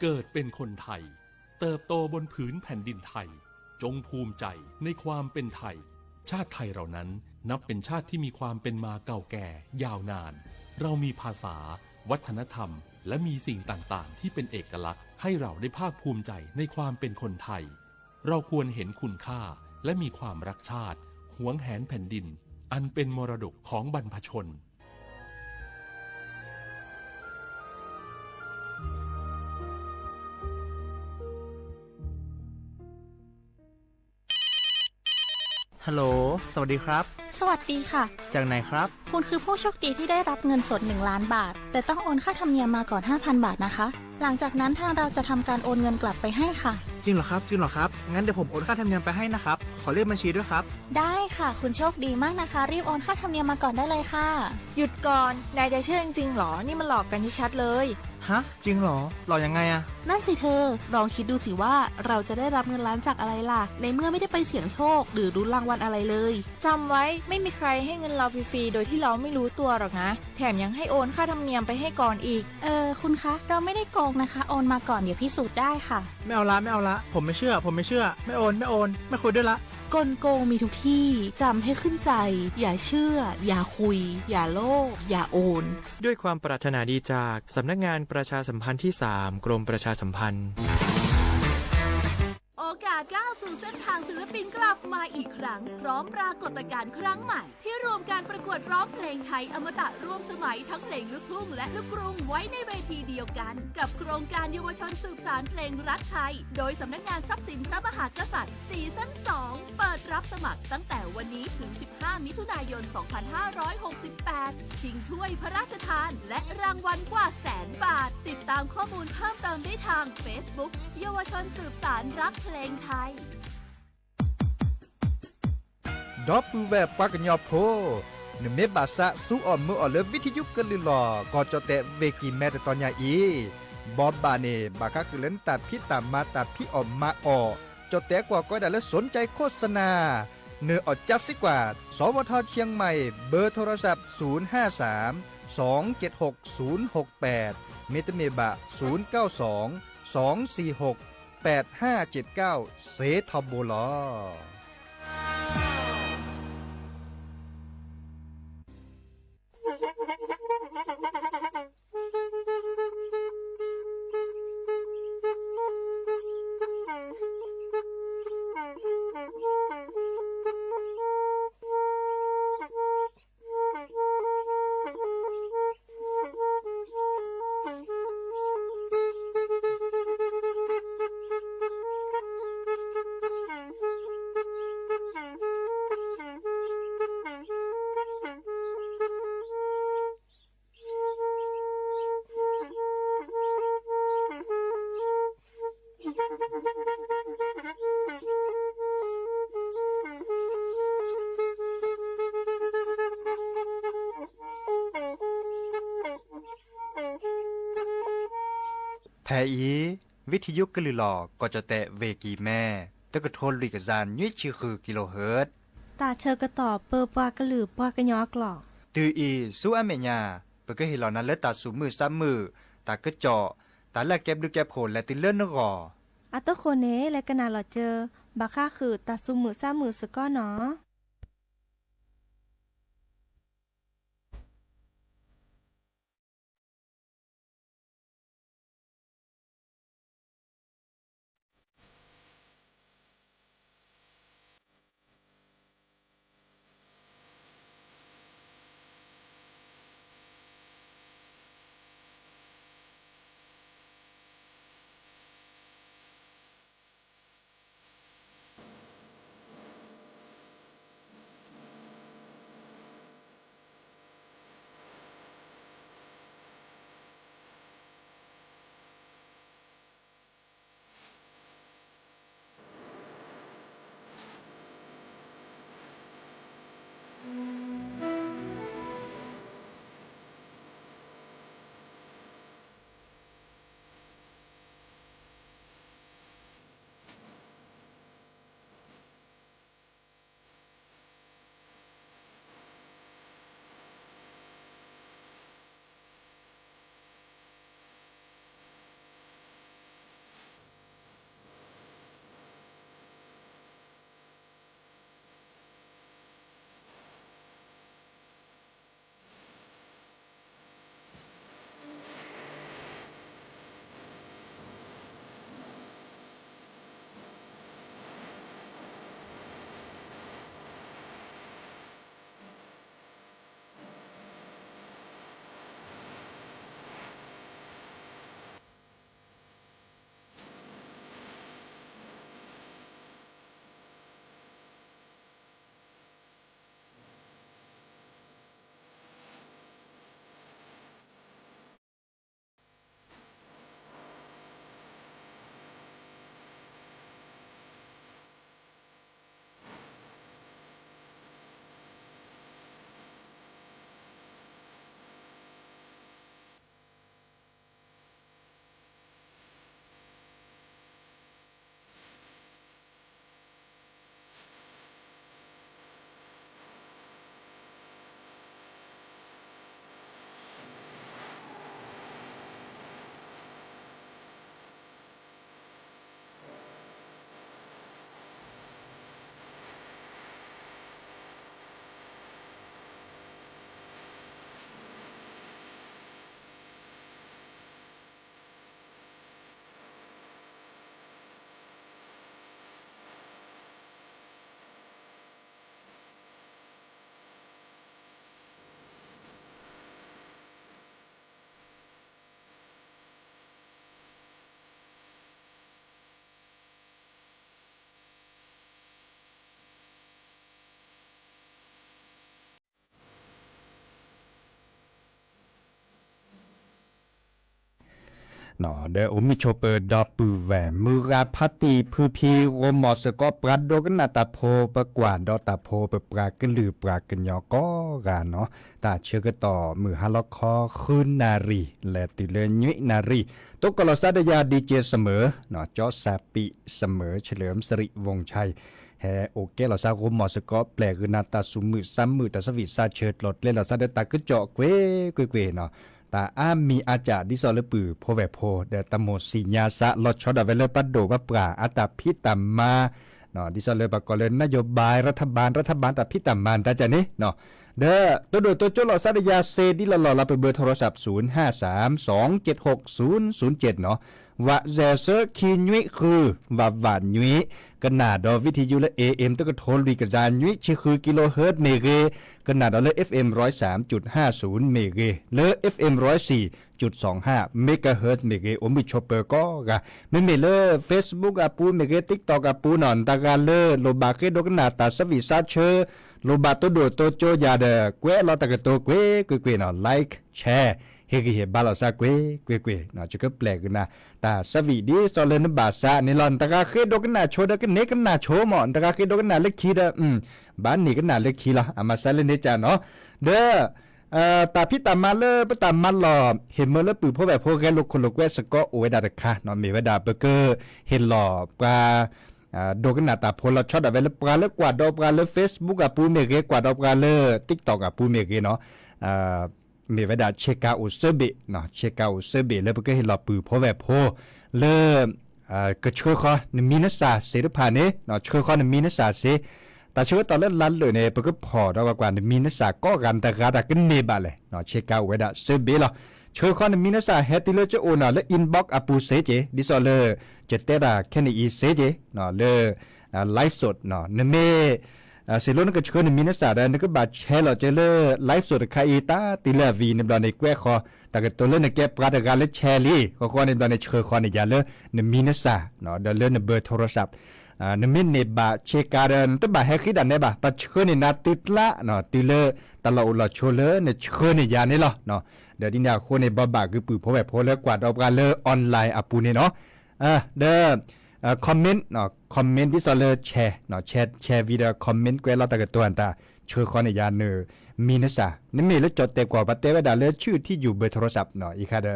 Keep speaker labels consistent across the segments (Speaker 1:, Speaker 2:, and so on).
Speaker 1: เกิดเป็นคนไทยเติบโตบนผืนแผ่นดินไทยจงภูมิใจในความเป็นไทยชาติไทยเรานั้นนับเป็นชาติที่มีความเป็นมาเก่าแก่ยาวนานเรามีภาษาวัฒนธรรมและมีสิ่งต่างๆที่เป็นเอกลักษณ์ให้เราได้ภาคภูมิใจในความเป็นคนไทยเราควรเห็นคุณค่าและมีความรักชาติหวงแหนแผ่นดินอันเป็นมรดกของบรรพชน
Speaker 2: ฮัลโหลสวัสดีครับ
Speaker 3: สวัสดีค่ะ
Speaker 2: จากไหนครับ
Speaker 3: คุณคือผู้โชคดีที่ได้รับเงินสด1 ล้านบาทแต่ต้องโอนค่าธรรมเนียมมาก่อน 5,000 บาทนะคะหลังจากนั้นทางเราจะทำการโอนเงินกลับไปให้ค่ะ
Speaker 2: จริงเหรอครับงั้นเดี๋ยวผมโอนค่าธรรมเนียมไปให้นะครับขอเลขบัญชีด้วยครับ
Speaker 3: ได้ค่ะคุณโชคดีมากนะคะรีบโอนค่าธรรมเนียมมาก่อนได้เลยค่ะ
Speaker 4: หยุดก่อนนายจะเชื่อจริงๆหรอนี่มันหลอกกันชัดๆเลย
Speaker 2: ฮะจริงเหรอหลอกยังไงอะ
Speaker 5: นั่นสิเธอลองคิดดูสิว่าเราจะได้รับเงินล้านจากอะไรล่ะในเมื่อไม่ได้ไปเสี่ยงโชคหรือลุ้นรางวัลอะไรเลย
Speaker 4: จำไว้ไม่มีใครให้เงินเราฟรีๆโดยที่เราไม่รู้ตัวหรอกนะแถมยังให้โอนค่าธรรมเนียมไปให้ก่อนอีก
Speaker 3: คุณคะเราไม่ได้โกงนะคะโอนมาก่อนเดี๋ยวพิสูจน์ได้ค่ะ
Speaker 2: ไม่เอาละผมไม่เชื่อไม่โอนไม่คุยด้วยละ
Speaker 5: กลโกงมีทุกที่จำให้ขึ้นใจอย่าเชื่ออย่าคุยอย่าโลภอย่าโอน
Speaker 6: ด้วยความปรารถนาดีจากสำนักงานประชาสัมพันธ์ที่ 3 กรมประชาสัมพันธ์
Speaker 7: โอกาสก้าวสู่เส้นทางศิลปินกลับมาอีกครั้งพร้อมปรากฏการณ์ครั้งใหม่ที่รวมการประกวดร้องเพลงไทยอมตะร่วมสมัยทั้งเพลงลูกทุ่งและลูกกรุงไว้ในเวทีเดียวกันกับโครงการเยาวชนสืบสานเพลงรักไทยโดยสำนักงานทรัพย์สินพระมหากษัตริย์ซีซั่น 2 เปิดรับสมัครตั้งแต่วันนี้ถึง 15 มิถุนายน 2568 ชิงถ้วยพระราชทานและรางวัลกว่า100,000 บาทติดตามข้อมูลเพิ่มเติมได้ทาง Facebook เยาวชนสืบสานรักเพลงไทย
Speaker 8: ดอปูแบบปากญอโพนเมบาสะสู้ออมมือออเลวิทยุกลือหลอก็จะแตะเวกีแม่ตอนยาอีบอบบาเนบาคักเล่นตัดพี่ตามมาตัดพี่ออมมาออจะแตะกว่าก็ได้แล้วสนใจโฆษณาเนื้ออดจัดสิกว่าสวทเชียงใหม่เบอร์โทรศัพท์053 276 068เมตเมบะ092 246 8579เซทอมโบลอแทอีวิทยุกลือหลอก็จะแตะเวกีแม่ตะกะโทนลิกจานยุ้ยชื่อคือกิโลเฮิรตซ์
Speaker 5: ตาเชอกระตอบเปอปากระหลือปากระยอกหลอก
Speaker 8: ตืออีสู้อเมญาเปก็เห็นเหล่านั้นเลตาสูมือซ้ำมือตากระเจาะตาแลกแก็บดูแก็บโผลและติเลื่อนนกอ
Speaker 5: อัตโคเนและกนาหลอเจอบาค่าคือตาซุมือซ้ำมือสก้อเนาะ
Speaker 8: เนาะเดอมิโชเปอร์ดอปูแหวมือราพัตติพือพีโรมอสก็ปรัดโดกันนาตาโพประกว่าดอตาโพเปปรากลือปรากันยอก็กันเนาะตาเชื่อก็ต่อมือฮาลอคอคืนนารีและติเลยุยนารีตกกลสัตยาดีเจเสมอเนาะจอซาปิเสมอเฉลิมสิริวงชัยแฮโอเคเราซาโรมอสก็แปลกนาตาสุมือซ้ำมือแต่สวิซาเชิดหลดเล่นเราซาเดตากึเจาะเกวเนาะตาอามีอาจารย์ดิซอลปือโพแวโพเดตโมสิญาสะลอชอดาเวลปัดโดบปราอาตาพิตามาเนาะดิซอลปะกอเลนนโยบายรัฐบาลตาพิตามันตาจะนี่เนาะเด้อตัวโดตัวโจลอสัตยาเซดิลลอลาไปเบอร์โทรศัพท์0532760007เนาะว่าแจเซอร์คีนุยคือว่าหวานนุยขนาดดอวิทยุและ AM ตะกโทนรีกระจายนุยชื่อคือกิโลเฮิรตซ์เมเกขนาดดอเล FM 103.50 เมเกเล FM 104.25 เมกะเฮิรตซ์เมเกโอมิชอปเปอร์ก็กะไม่เมเล Facebook อะปูเมเก TikTok อะปูนอนตากาเลโลบาเกดกนาตาสวิซาเชอโลบาโตโดโตโจยาเดเกวลอตะกโตเกวเนาะไลค์แชร์เฮกิเฮบาลาซาเกวเนาะจะก็แปลกนะตาสวีดีซอเลนบาซาในลอนตะกาเคดกันนาโชดกันเนกันนาโชหมอนตะกาเคดกันนาเล็กคีดบ้านนี้กันนาเล็กคีละอามาซาเลนเนจาเนาะเด้อตาพี่ตามาเลปตามาหล่อเห็นเมื่อเลปือพวกแบบพวกแกลูกคนลูกแวสก็โอเวดาตะค่ะเนาะมีเวดาเบเกอร์เห็นหล่อปลาโดกันนาตาพลช็อตอะเวลปลาเลกว่าดอกปลาเลเฟซบุ๊กอะปูเมเกกว่าดอกปลาเลติ๊กต็อกอะปูเมเกเนาะมีเวลาเช็คเอาเซอร์เบเนาะเช็คเอาเซอร์เบแล้วก็เห็นหล่อปือพวกแบบพวกเริ่มก็ช่วยเขาในมีนัสสาเสด็จผ่านเนี่ยเนาะช่วยเขาในมีนัสสาเสแต่ช่วยตอนเล่นลันเลยเนี่ยก็พอได้กว่าในมีนัสสาก็กันแต่การกันเนบาเลยเนาะเช็คเอาไว้ได้เซเบล่ะช่วยเขาในมีนัสสาเฮติเลจะโอนาและอินบ็อกอาปูเซเจดิซอเลจะเตระแค่ในอีเซเจเนาะเลยไลฟ์สดเนาะในเมเสร็จแล้วนั่นก็ช่วยในมีนัสสาได้นั่นก็บาดแชร์เราจะเลยไลฟ์สดใครตาติเลวีในบานในแกวคอแต่ก็ตัวเล่นในแกปราดการเล่นแชร์ลี่ก็ในบานในเชื่อคอในยาเลยในมีนัสสาเนาะเดินเล่นในเบอร์โทรศัพท์นมินในบาเชการันตบาเฮคิดันในบาปัจเชื่อในนาติดละเนาะติเลตลอดละโชเลในเชื่อในยานี่หรอเนาะเดี๋ยวดินยาคนในบาคือปือพอแบบพอแล้วกว่าดอกการเลออนไลน์อาปูนี่เนาะเด้อคอมเมนต์เนาะคอมเมนต์ที่ซอเลแชร์เนาะแชร์วิดีโอคอมเมนต์แกเราตะกตัวอันตาเชื่อคอในยาเนอมีนัสานี่มีแล้วจดแต่กว่าปะเตวดาเลชื่อที่อยู่เบอร์โทรศัพท์เนาะอีกค่ะเด้อ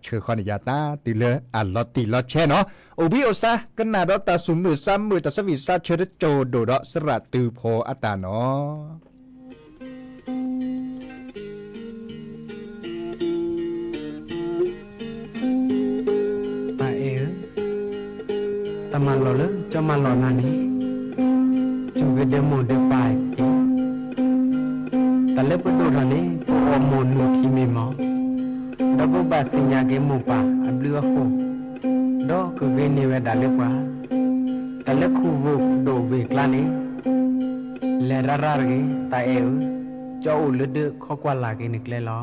Speaker 8: เชื่อคอในยาตาติเลอัลลอติลอแชร์เนาะโอบิโอซากันนาดอตาสุมือซ้ำมือตาสวิซาเชอโจโดดสระตือโพอัตาเนาะ
Speaker 9: มันหล่อเลยจะมันหล่อนานี้จงเกิดเดโมเดปายจีแต่เล็บดูนานี้พอโมนูที่มีหมอดับเบิลบาสิญญาเกมูปาอับเลือโคดอกก็เวนิเวดาเล็บว่าแต่เล็บคู่บุกโดเวกลานี้เลราราเกตาเอวเจ้าอุลเดข้อกว่าลาเกนิกเลล้อ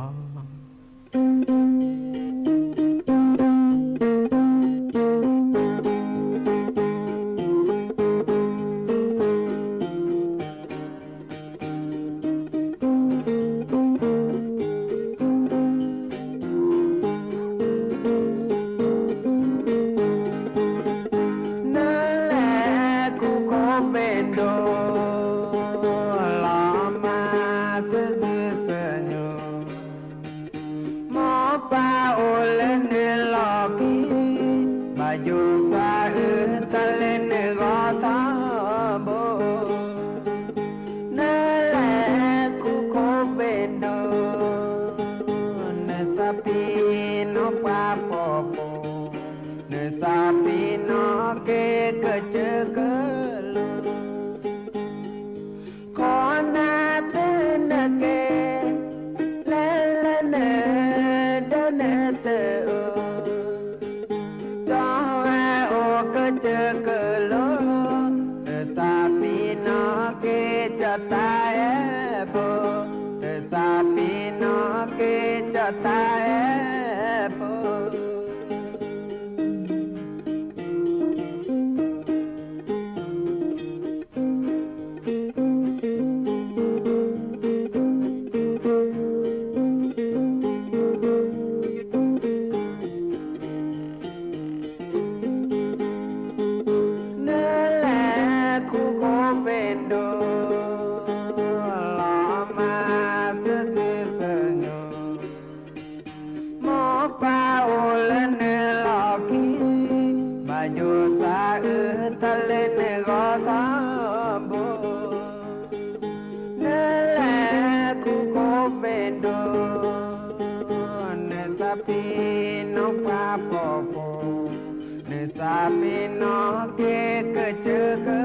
Speaker 9: pino ke keceke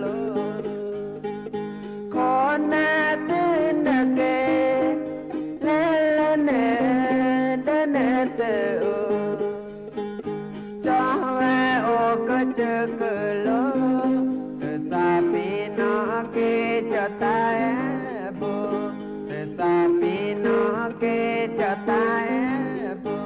Speaker 9: lo kona tenake lelane danate o chawe o keceke lo pino ke chatae bo pino ke chatae bo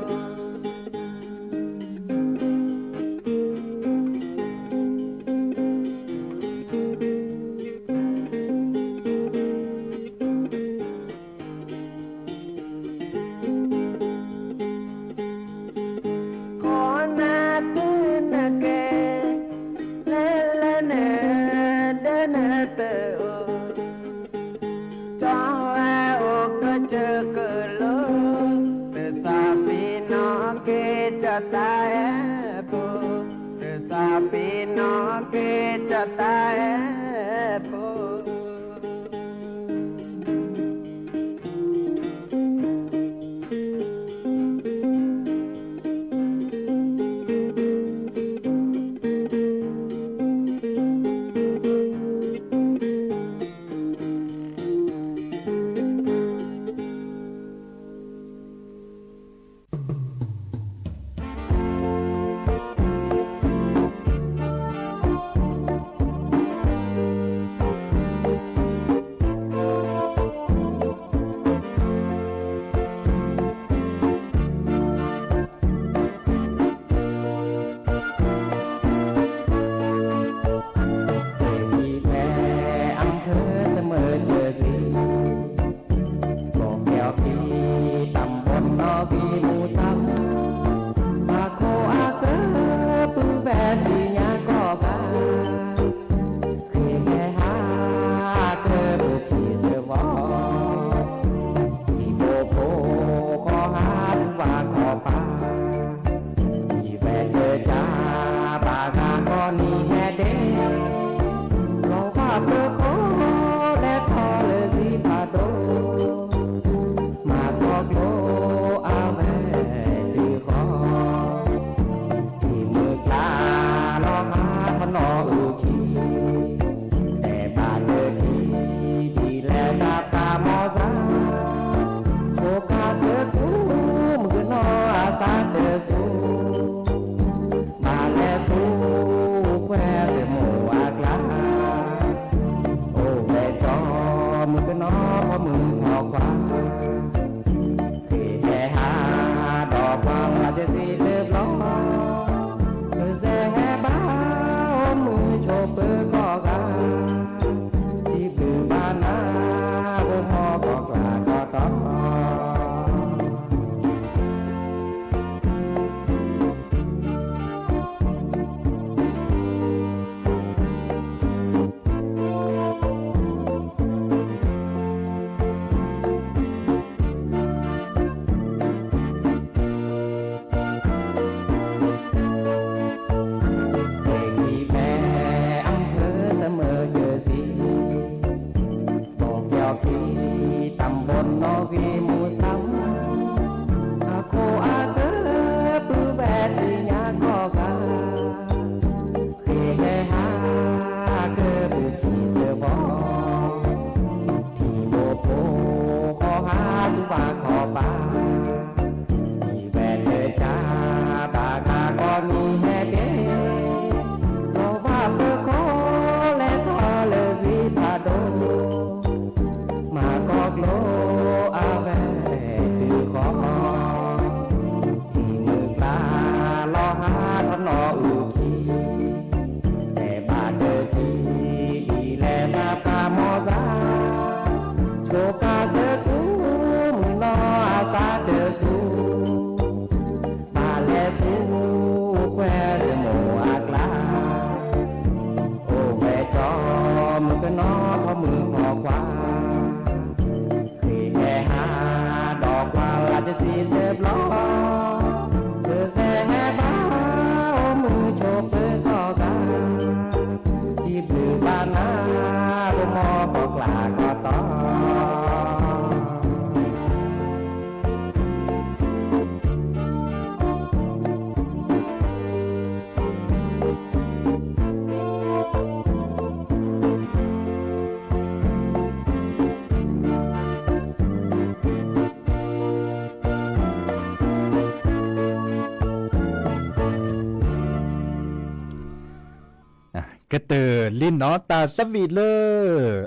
Speaker 8: กระเตอลินเนาะตาสวีเล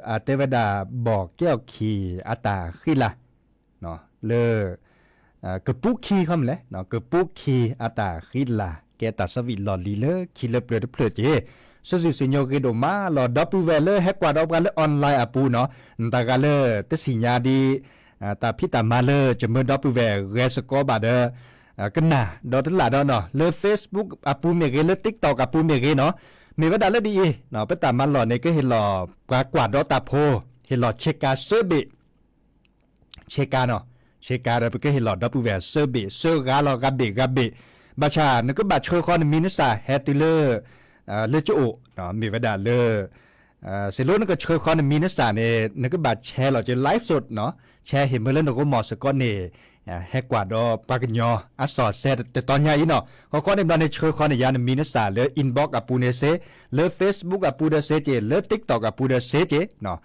Speaker 8: อเทวดาบอกแก้วขีอาตาขึ้นละเนาะเลกระปุกขีคำเลยเนาะกระปุกขีอาตาขึ้นละแกตาสวีหลอลีเลขีเลเปลือเปลือเจสุสิญญกิโดมาหลอดับเวเลแฮกกว่าดอกกันเลยออนไลน์อาปูเนาะตากาเลตสิญญาดีตาพิตามาเลจะเมื่อดับเวเรสกอบาเดกันน่ะดอตลาดเนาะเล Facebook อาปูเมเกเล TikTok อาปูเมเกเนาะมีว่าดาเลดีเนาะไปตามมาหลอเนี่ยก็เห็นหลอกวาดดอตาโพเห็นหลอเชกาเซอร์บิเชกาเนาะเชกาเราไปก็เห็นหลอดับเวเซอร์บิเซอร์กาหลอกาบิบาชานึกก็บาเชอคอนมินสาแฮติเลอร์เลจโอเนาะมีว่าดาเลเสร็จแล้วนึกก็เชอคอนมินสาเนี่ยนึกก็บาแชร์หลอจะไลฟ์สดเนาะแชร์เห็นเมื่อแล้วนึกก็หมอสกอนเนี่ยแฮกกว่าดอปากญออัสสอเซแต่ตอนใหญ่เนาะเขาก็ในบ้านในเชอคอนในยานมีนสาเลอินบ็อกกับปูเนเซเล Facebook กับปูเดเซเจเล TikTok กับปูเดเซเจเนาะ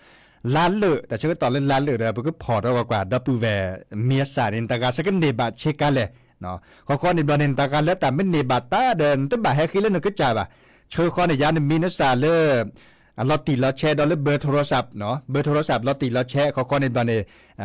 Speaker 8: ล้านเลแต่เชื่อตอนเล่นล้านเลเราก็พอเรากว่าดับเวมีสาเนตากาสกันเนบาเชกันเลยเนาะเขาก็ในบ้านในตากาแล้วแต่ไม่เนบาตาเดินตั้งบ่ายให้คิดเล่นนึกจ่ายป่ะเชอคอนในยานมีนสาเลเราตีเราแชร์ดอลเบอร์โทรศัพท์เนาะเบอร์โทรศัพท์เราตีเราแชร์เขาก็ในบ้านใน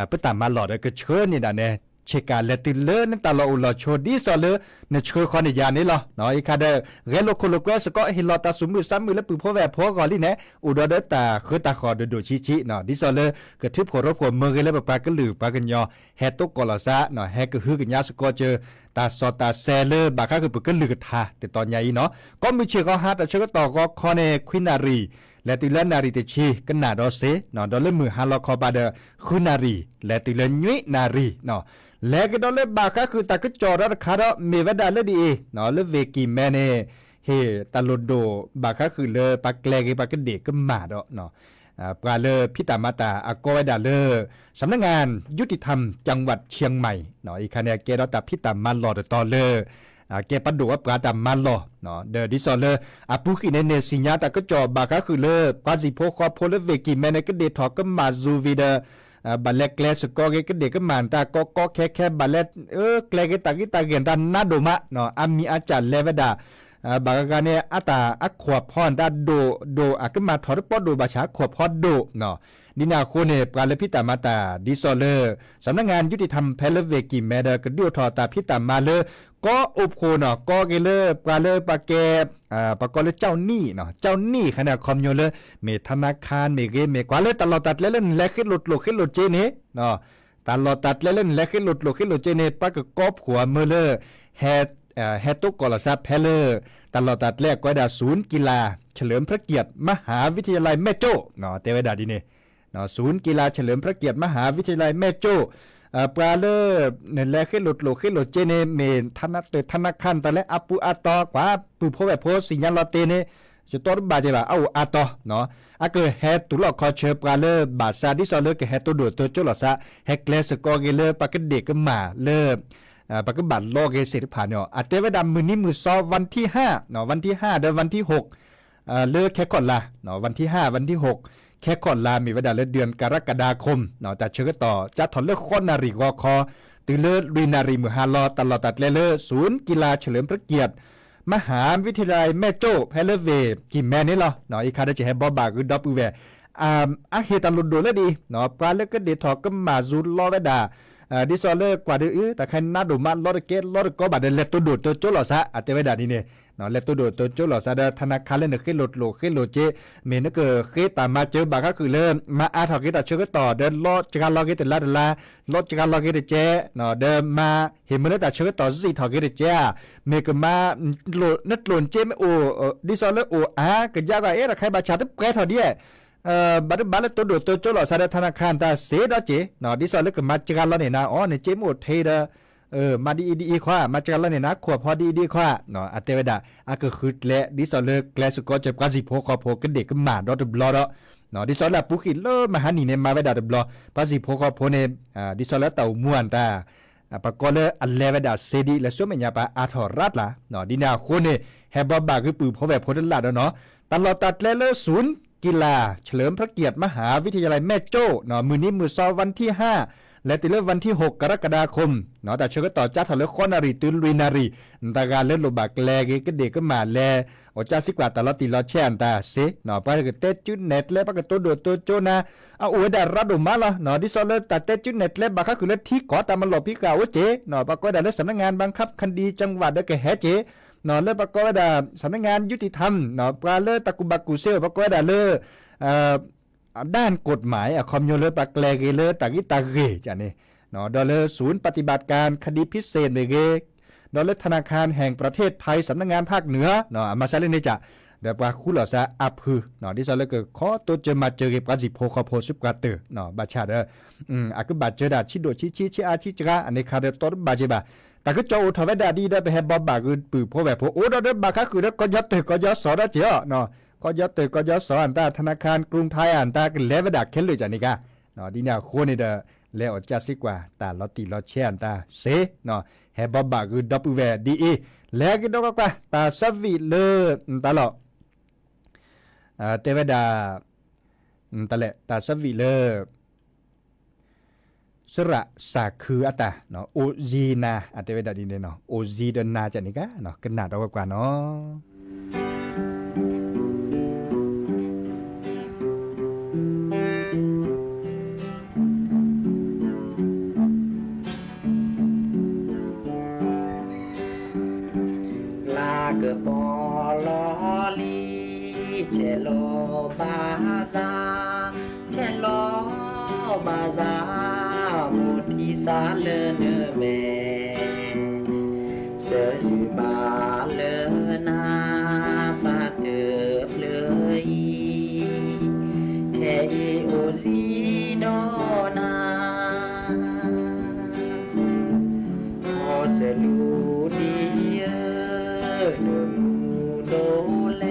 Speaker 8: เพื่อตามมาหลอดก็เชิญนี่ด่านเนี่ยเชกาเลติเลนั่นตาเราอุลโชดีสอเลเนเชอคอนในยานี่หรอเนาะอีกคาเดเรโลโคโลเกสก็เฮลอตาสุมือซ้ำมือแล้วปือพ่อแวพ่อก่อนลี่เนะอุดรเดตาคือตาขอดูชิเนาะดิสอเลกระทึบขอรบขวมือแล้วปากกระหลือปากกันยอแฮตกกอลซะเนาะแฮกฮือกันยาสกอเจอตาซอตาเซเลบาค่าคือปึกกระหลือทาแต่ตอนใหญ่เนาะก็มีเชก็ฮาแต่เชก็ต่อก็คอเนควินารีและติเลนารีเตชีกันนาดอเซเนาะดอลเลมือฮาลอคอบาเดคุนารีและติเลยุยนารีเนาะและก็ดอลเลบาค่าคือตากจอรัคาร์เมวดาเลดีเนาะเลเวกิแมเนเฮตาโลโดบาค่าคือเลปากแกลกปากเด็กก็มาดเนาะปลาเลพิตามาตาอากอดาเลสำนักงานยุติธรรมจังหวัดเชียงใหม่เนาะอีกคะแนนเกดอตาพิตามันหลอดตอเลแกปัดดูว่าปลาดำมันหลอเนาะเดอดิซอเลอาปุกิเนสิญญาตากจอบาค่าคือเลปาซิโพคอโพเลเวกิแมเนก็เดทอก็มาซูวีเดบัลเล็กแกลสก็เกเด็กก็มันตาก็แค่บัลเล็กแกลกตากิตาเกนตานาโดมะเนาะอามีอาจารย์เลวดาบางการเนี่ยอาตาอักขวบพอนตาโดอาก็มาถอดปอดโดบาชาขวบพอดโดเนาะดินาโคเนปลาเลพิตามาตาดิซอเลสำนักงานยุติธรรมเพลเวกิแมเดกระดิวทอตาพิตามาเลก็อุบโคเนาะก็เกเลปลาเลปลาแกปากอเลเจ้าหนี้เนาะเจ้าหนี้ขณะคอมโยเลเมธนาคารเมเกเมกว่าเลตลอดตัดเล่นแลขึ้นหลุดเจเนเนาะตลอดตัดเล่นแลขึ้นหลุดเจเนปากกอบหัวเมเลแฮตุกอลซาเพลตลอดตัดแรกก็ได้ศูนย์กีฬาเฉลิมพระเกียรติมหาวิทยาลัยแม่โจ้เนาะเตวดาดีเนเนาะศูนย์กีฬาเฉลิมพระเกียรติมหาวิทยาลัยแม่โจ้ปลาเลเนี่ยแลขึ้นหลุดเจเนเมนธนาคารแต่และอปูอาตอกว่าปูโพแบบโพสิญญาลอเตเนจะต้นบาเจว่าเอาอาตอเนาะอาเกแฮตุลอคอเชปลาเลบาซาดิซอเลกแฮตุโดตัวโจลอซาแฮกเลสกอเกเลปากเด็กก็มาเลปากบัตรโลเกเสร็จผ่านเนาะอาเตวดามือนี้มือซอวันที่5เนาะวันที่5เดือนวันที่6เลิกแค่ก่อนละเนาะวันที่5วันที่6แค่ก่อนลามีเวลาเดือนกรกฎาคมเนาะแต่เชื่อต่อจะถอนเลือกคนนารีกอคอตือเลือรีนารีมือฮาลอตลอดตัดเลอศูนย์กีฬาเฉลิมพระเกียรติมหาวิทยาลัยแม่โจ้แพลเวกิแม่นี่เหรอเนาะอีกคาได้จะให้บอบาคือดับเวอาเฮตันลุดโดเลยดีเนาะปลาเล็กก็เดทอก็มาซูลอเวดาดิซอเลกว่าแต่ใครน่าดูมาลอดเกตลอดก็บาดเลตโดตัวโจลอซะอาเตเวดานี่เนี่ยเนาะเลตโดตัวโจลอซะเดธนาคารเล่นขึ้นโลเจเมนก็คือตามมาเจอบาก็คือเริ่มมาอาถอกิตาเชื่อก็ต่อเดินลอดจักรลอกิตลาลอดจักรลอกิตเจเนาะเดินมาเห็นมันแต่เชื่อต่อสิถอกิตเจเมก็มาโลนัดหล่นเจไม่โอดิซอเลโอก็ยากว่าใครบาชาตึ๊บแกถอดเดียบัดตัวโดตัวโจลอซาเดธนาคารตาเสดเจเนาะดิซอเลก็มาจักรลอเนี่ยนะอ๋อเนี่ยเจมโอเทเดมาดีขวามาจักรลอเนี่ยนะขวบพอดีขวาเนาะอาเตวดาอาก็คือและดิซอเลแกลสก็จะกว่าสิโพคอโพกันเด็กก็มาดอตบลอเนาะดิซอเลปุกิเลมาหานี่เนี่ยมาเวดาตบลอปาสิโพคอโพเนี่ยดิซอเลเต่าม่วนตาปากอเลอัลเลวดาเซดีและสมัยยาปาอาทอรัดล่ะเนาะดินาโคเนแฮบบาคือปือพอแบบโพดลาดเนาะตลอดตัดเลศูนย์กีฬาเฉลิมพระเกียรติมหาวิทยาลัยแม่โจ้เนาะมือนี้มือซอวันที่5และติเลิกวันที่6กรกฎาคมเนาะแต่เชื่อก็ต่อจัดถอดเลือกคอนารีตุลรีนารีตาการเล่นโลบากแลก็เด็กก็มาแล อจาสิกว่าตลอดตีลอแช่นตาเสเนาะปะก็เตจุดเน็ตเลยปะก็ตัวโดตัวโจนะเอาอวยดารัดมาละเนาะดิซอเลตาเตจุดเน็ตเลยบะคะคือเลที่ก่อตามมันหลบพี่กาวเจเนาะปะก็ได้สำนักงานบังคับคดีจังหวัดเดกแฮเจเนาะเลยปะก็ได้สำนักงานยุติธรรมเนาะปะเลตะกุบักกุเซลปะก็ได้เลยด้านกฎหมายคอมโยเลปะแกลเกเลตะกิตะเกจ้ะนี่เนาะดอลเลศูนย์ปฏิบัติการคดีพิเศษเกดอลเลธนาคารแห่งประเทศไทยสำนักงานภาคเหนือเนาะมาซะเลยนี่จ้ะเดี๋ยวว่าคู่หล่อซะอัพฮือเนาะดิซอเลก็ขอตัวเจอมาเจอกับปาจิโพคอโพซุปกาเตอร์เนาะบาชาเด้ออะก็บาเจอดาชิโดชิอาชิจกาอันนี้คาเดตอร์บาเจบาแต่ก็โจอทเวดาดีได้ไปให้บอบบาคือปือพอแบบโอ้ดอเดบาคะคือก็ยัดเตก็ยัดสอดเจียเนาะก็ยัดเตก็ยัดสออันตาธนาคารกรุงไทยอันตาก็เลวดาเข้นเลยจ้ะนี่กะเนาะดิเนี่ยโคนี่เด้อแล้วจัดสิกว่าตาลอติลอแช่อันตาเสเนาะให้บอบบาคือดับเวดีแล้วก็ดอกว่าตาสวิเลตลอดเทวดาตะเลตาสวิเลสระสาคืออัตตาเนาะโอจีนาเทวดาดีเนาะโอจีเดนาจันนี่กะเนาะขนาดเอากว่าเนาะ
Speaker 10: ลาเกปอลอลีเชโลบาซาเชโลบาซามุทิสาเลเนเมเสยบาเลนาสาเตเลยแค่โอซีโดนาพอเสลูดีเนมูโดแล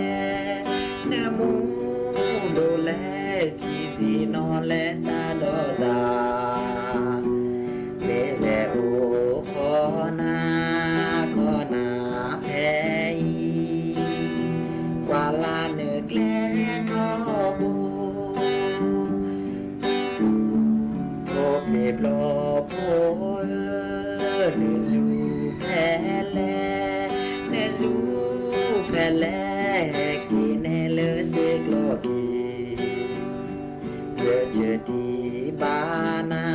Speaker 10: เนมูโดแลจีซีนอแลตาโดซาเลเซโอขอนาแพกว่าลาเนแกลนอบูโอเปบลอโพเนจูแพแลซูเพลกินเลเสกโลกีเจดีบานา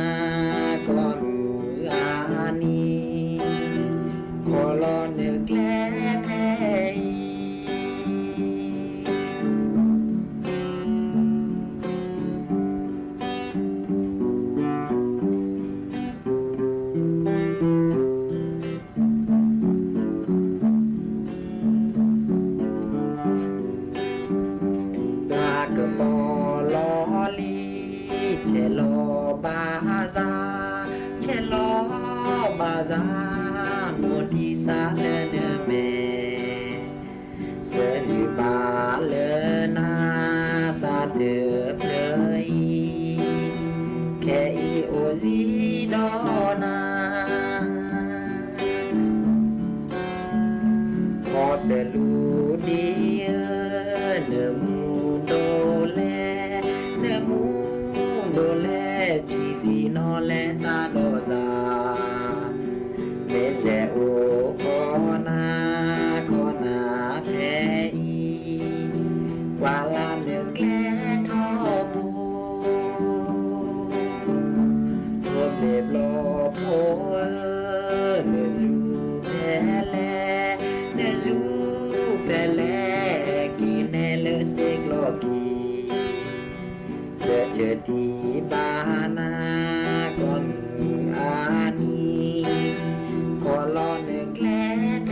Speaker 10: ก็มืออานีโคลอนแกลเพบาซาโมดิสาเลเนเมเสยบาเลนาสาเดเลยแค่โอซีดอนาพอเสลูดีเนมูโดเลเนมูโดเลจีซีนอเลตาโดซาเลเซโอขอนาแพวาลาเนือแกลทอบูรวมเล็บลอโพเนือจูแพแลเนือจูแพแลกินเลเสกโลกีเจดีบานาก็มืออานีขอรอเนือแกลแพ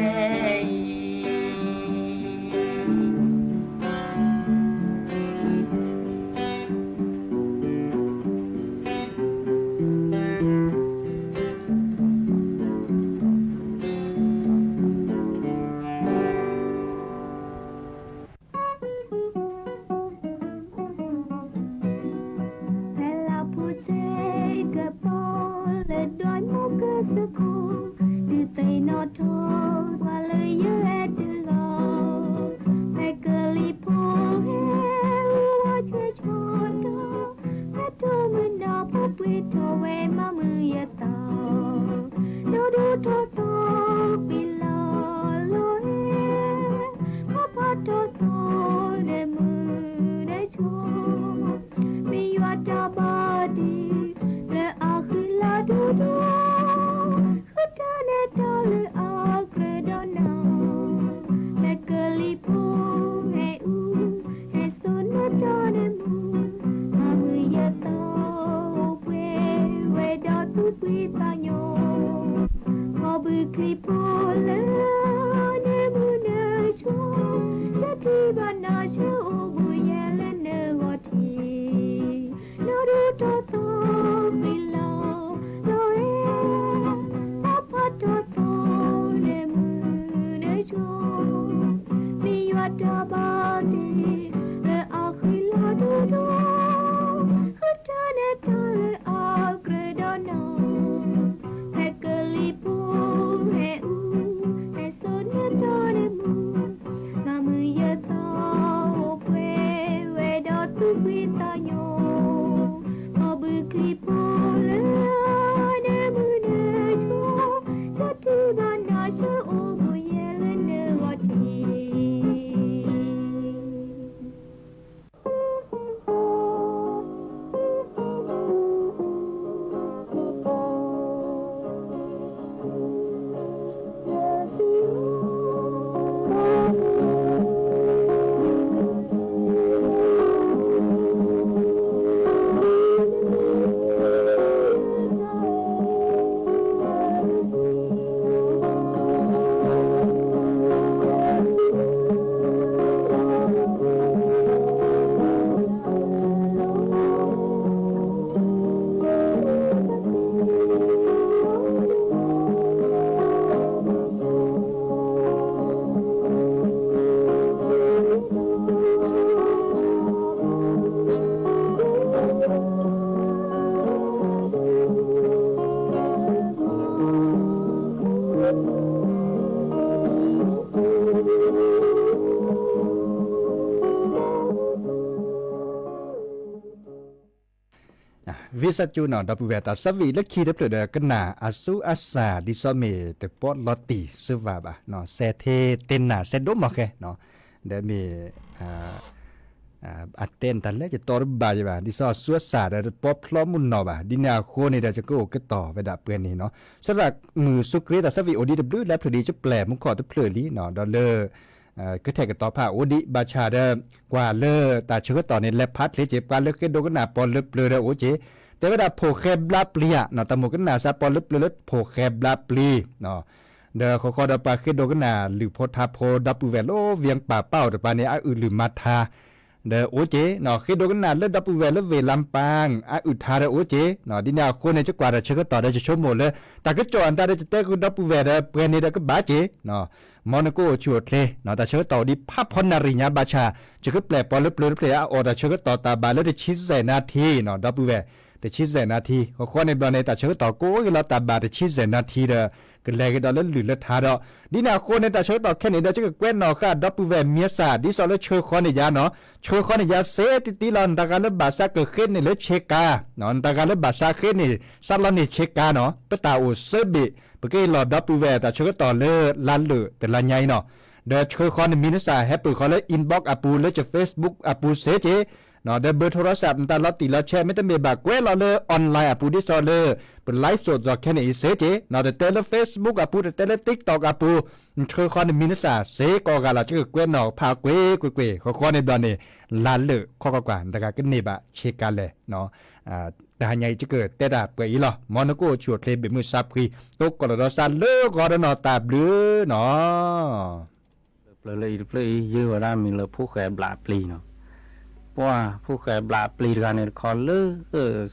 Speaker 10: โ
Speaker 8: วิสัจูนอดับเวตาสวีและคีดับเดกันนาอาสุอาสาดิซอเมเตปอลอติซึวาบะเนาะเซเทเตนาเซดมอเคเนาะเดมีอัตเตนตันเลจะตอรบายบะดิซอสัวสาดปอพลอมุนนอบะดินาโคนี่เดจะก็กต่อไปดับเปื้อนนี่เนาะสำหรับมือสุกรีตาสวีโอดีดับและพอดีจะแปลมุขอตะเพลลีเนาะดอลเลอร์ก็แทกต่อผ้าโอดิบาชาเดกว่าเลอตาเชื่อต่อในแลพัดเลเจปาเลกโดกันนาปอลเลเปลือโอเจแต่ว่าโผแคบลาปลีอ่ะเนาะตะหมกันนาซาปอลลึกๆโผแคบลาปลีเนาะเดอขอดปาคิดโดกันนาหรือโพธาโพดับเวโลเวียงป่าเป้าตะปาเนี่ยอื่นหรือมาทาเดอโอเจเนาะคิดโดกันนาเลิศดับเวลเวลำปางอุทาเดอโอเจเนาะดินาคนในจักว่าเชื่อต่อได้จะชมหมดเลยแต่ก็จออันตาได้จะเตะกูดับเวลเปลี่ยนนี่ได้ก็บาเจเนาะมอนโกชัวเทเนาะแต่เชื่อต่อดิภาพพนาริญาบาชาจะก็แปลปอลลึกๆเลยออดเชื่อต่อตาบาแล้วได้ชิดใส่นาทีเนาะดับเวแต่ชิดเซนาทีเขาข้อในบอลในแต่เชื่อต่อโก้ก็เราตัดบาแต่ชิดเซนาทีเด้อก็เลยก็ดอลแล้วหรือละทาดอดีน่าคนในแต่เชื่อต่อแค่นี้เด้อจะก็แกว้นนอค่ะดับเวเมียสาดิสอแล้วเชื่อข้อในยาเนาะเชื่อข้อในยาเซติลอนตะการแล้วบาซาเกิดขึ้นในเลเชกาเนาะตะการแล้วบาซาขึ้นในซาลอนในเชกาเนาะปะตาโอเซบิเมื่อกี้เราดับเวแต่เชื่อต่อเลลันเลยเป็นลันใหญ่เนาะเด้อเชื่อข้อในมินิสาแฮปปี้ข้อเลยอินบ็อกอาปูแล้วจะเฟซบุ๊กอาปูเซเจเนาะเดเบอร์โทรศัพท์ตลอดตีแล้วแชร์ไม่ต้องมีบักเวลาเลยออนไลน์อ่ะปูดิสอเลยเป็นไลฟ์สดจากแค่นี้เสเจเนาะเดเตลเฟซบุ๊กอ่ะปูเดเตลติ๊กต็อกอ่ะปูเชื่อคอนมินิสาเสกอกาละจะเกวยนอพาเกวยขอคอนในบอลนี่ลานเลยข้อกว่าแต่ก็นี่บะเชกันเลยเนาะแต่หายจะเกิดแต่ดาเปย์หรอมอนโกชวดเลยเป็นมือซับคีตกกระโดดซันเลิกกระโดดตาบลือเนาะ
Speaker 9: เลยเยอะว่ามีเลยผู้แข่บลาปลีเนาะว่าผู้แข่บลาปลีกันเนี่ยคอเลือ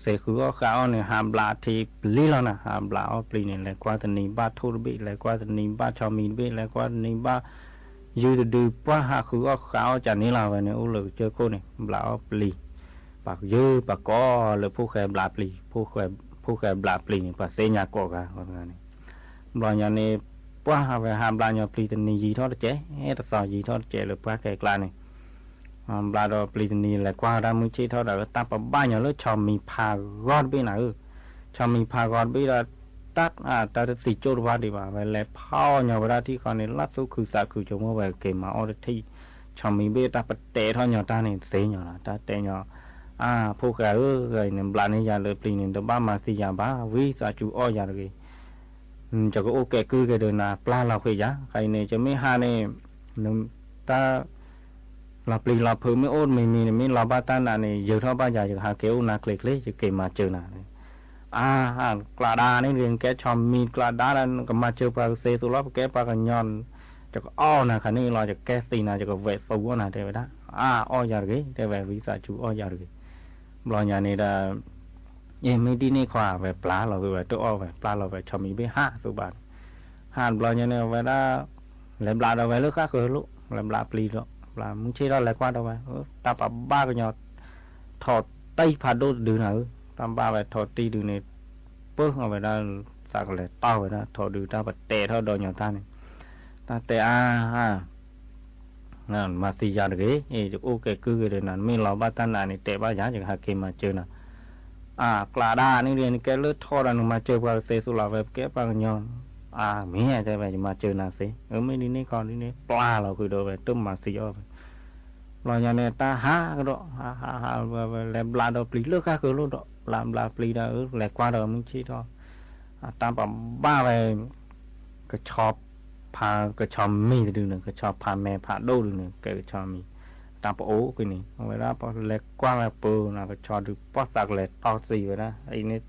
Speaker 9: เสคือว่าเขาเนี่ยหามบลาทีปลีแล้วนะหามบลาปลีเนี่ยแหละกว่าตนีบ้าทูรบิแหละกว่าตนีบ้าชาวมีบิแหละกว่าตนีบ้ายืดดื้อว่าหาคือว่าเขาจากนี้เราไปเนี่ยอุ้งเลยเจอคนเนี่ยบลาปลีปากยืดปากก้อเลยผู้แข่บลาปลีผู้แข่บลาปลีเนี่ยปากเสียก่อกันว่าไงเนี่ยบลาอย่างนี้ว่าหาไปหามบลาอย่างปลีตนียีทอดเจ๊แต่สอยีทอดเจ๊เลยปากแก่กลางเนี่ยบลาดอปลีนีแหละกว่ารามุชีเท่าไหร่ก็ตามปะบ้านอย่างเลือชอมมีพากอดไปไหนชอมมีพากอดไปละตักตาติโจรวาดีว่าไปแล้วพ่ออย่างเวลาที่เขาเนี่ยลัดสู้คือสาคือจงว่าไปเก็บมาออดที่ชอมมีเบตาปะเตะท่ออย่างตาเนี่ยเสียอย่างละตาเตะอย่าง ผู้แก่ไงเนี่ยปลาเนี่ยยาเลยปลีเนี่ยตัวบ้ามาสิยาบ้าวิสาจูอ้อยาเลยจะก็โอเคคือกันเดินนาปลาเราเคยยะใครเนี่ยจะไม่หาเนี่ยนุ่มตาเราปลีเราเพิ่มไม่โอนไม่มีเนี่ยไม่เราบ้าตาหนาเนี่ยเยอะเท่าบ้าใหญ่จะหาเกี้ยวนาเล็กๆจะเก็บมาเจอหนาเนี่ยกระดาเนี่ยเรียนแกชอมมีกระดาแล้วก็มาเจอปลาเซตุลาแกปลากันย้อนจะก็อ้อนะคันนี้เราจะแกสีนะจะก็เวทฟูนะเดี๋ยวนะอ้อยาเลยเดี๋ยววิสาจูอ้อยาเลยบลอยาเนี่ยยังไม่ดีนี่ขวาไปปลาเราไปตัวอ้อไปปลาเราไปชอมีไปสุบานบลอยาเนี่ยไปได้แล้วปลาเราไปเลือกข้าคือลูกแล้วปลาปลีแล้วปลามึงชี้เราอะไรกว่าเราไปตาปลาบ้าก็ยอดถอดไตผาดูดูหน่อยตามบ้าไปถอดตีดูเนี่ยเปิ้งเอาไปได้สักเลยต้าไปได้ถอดดูตาปลาเตะเท่าโดนยอดตาเนี่ยตาเตะนั่นมาตียาเลยจะโอเคคือเดี๋ยวนั้นไม่เราบ้าตันนี่เตะบ้ายาจะหาเกมมาเจอนะกลาดานี่เรียนแกเลือดทอดมาเจอปลาเซสุลาแบบแกปลาเงามีอะไรไปจะมาเจอนาสิไม่ดีนี่ก่อนนี่ปลาเราคือโดนไปตุ้มมาสิยอเราอย่างนี้ตาก็ดอกแล้วปลาเราปลีเลือกก็คือลูกดอกปลาปลีเราแหลกกว่าเรามึงชี้ทอตามแบบบ้าไปก็ชอบพากระชอมมีดูหนึ่งกระชอบพาแม่พาโดดูหนึ่งกระชอมมีตามปโอ้ไปนี่เวลาพอเล็กกว้างแล้วปูนะกระชอดูปอสักเล็กต่อสี่ไปนะไอ้นี่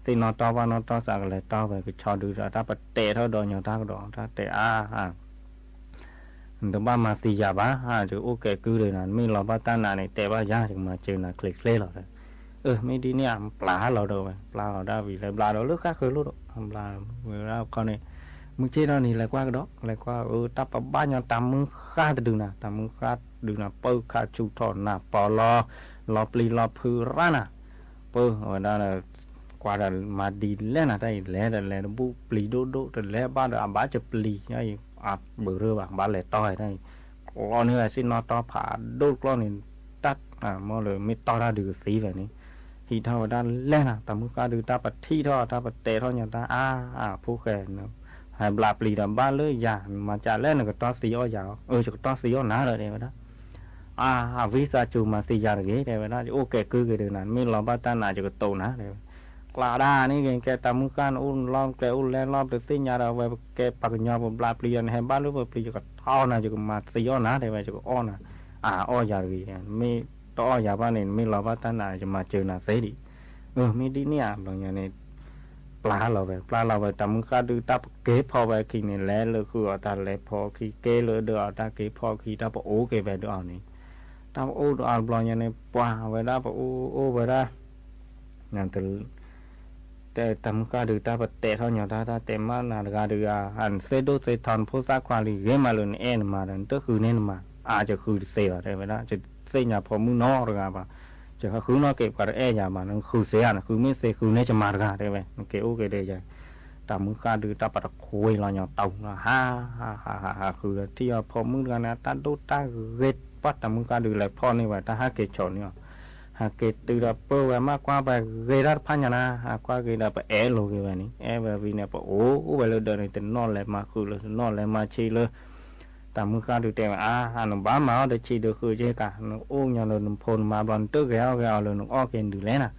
Speaker 9: ที่นอนต่อว่านอนต่อสักเล็กต่อไปกระชอดูตาปเตะเท่าดอนอย่างตากระดองตาเตะแต่บ้านมาตียาบ้าจะโอเคคือเลยนะไม่รอบ้านตั้งนานในแต่ว่ายากจะมาเจอนะคลิกเล่หรอกไม่ดีเนี่ยปลาเราดูไปปลาเราได้วิเลยปลาเราเลือกข้าคือลูกปลาเวลาเขาเนี่ยมึงเจ้าเรานี่แหละกว่าก็ดอกแหละกว่าตาปบ้านยังตามมึงฆ่าจะดึงนะตามมึงฆ่าดึงนะเปิดฆ่าชูถอนนะปอรอปลีรอพือร้านะเปิดเอาได้นะกว่าจะมาดีแล้วนะได้แล้วบุปลีโดแต่แล้วบ้านเราบ้านจะปลีไงเบื่อเรื่องบ้านแหล่ต่อยได้กล้องนี่แหละสินอต่อผ่าโดดกล้องนี่ตัดมอเลยไม่ต่อได้ดูสีแบบนี้ที่เท่าด้านแล้วนะตามมึงฆ่าดูตาปที่ท่อตาปเตะท่ออย่างตาผู้แก่เนาะให้ปลาปลีดำบ้านเลยอย่างมาจากแรกนึกว่าต้อสีอ้อยาวจะต้อสีอ้อหนาเลยเดี๋ยวนะวิสาจูมาสียาเลยเดี๋ยวนะโอเคคือเดี๋ยวนั้นไม่รอบ้านตาหนาจะก็โตนะเดี๋ยวกลาดานี่แกตามมือการอุ้นล้อมแกอุ้นแล่ล้อมแต่สียาเราไปแกปักยอปลาปลีให้บ้านหรือว่าปลีจะก็ท่อนะจะก็มาสีอ้อหนาเดี๋ยวจะก็อ้อนะอ้อยาเลยไม่ต้ออ้อยาบ้านนี่ไม่รอบ้านตาหนาจะมาเจอหนาเสียดิไม่ดีเนี่ยบางอย่างนี่ปลาเราไปตามมือการดูตาเก็บพอไปขี้นี่แหละเลยคือตาแหละพอขี้เกลือเดือดตาเก็บพอขี้ตาปโอ้เก็บไปดูเอานี่ตาโอ้ดูเอาบอลอย่างนี้ปลาไปได้ปโอ้ไปได้นั่นแต่ตามมือการดูตาปเตะเท่าอย่างตาเต็มมากนะการดูอันเซโดเซทอนผู้สร้างความดีเยี่ยมมาเลยเอ็นมาดันก็คือเน้นมาจะคือเสียอะไรไปได้จะเสียพอมือนอหรือไงป่ะจะคือน้อเก็บกับยามานั่นคือเสียนะคือไม่เสียคือเนี่ยจะมาได้ไหมเกี่ยวกับเดี๋ยวตามมือการดูตาปัดคุยเราอย่างเต่าคือที่พอมือกันนะตาดูตาเร็ดปัดตามมือการดูเลยพ่อนี่ว่าตาหาเกจชนเนี่ยหาเกจตื่นเปิดไว้มากกว่าไปเกดัดพันยานะหากว่าเกดัดไปโลกแบบนี้แบบนี้เนี่ยโอ้ไปเลยเดินในนอนเลยมาคือเลยนอนเลยมาชีเลยตามมือการดูแต่ว่าหนุ่มบ้ามาเดี๋ยวชีเดือคือเจ้าหนุ่มโอ้ยหนุ่มพลมาบอลตึกแก้วเลยหนุ่มอ้อเกนดูแลนะ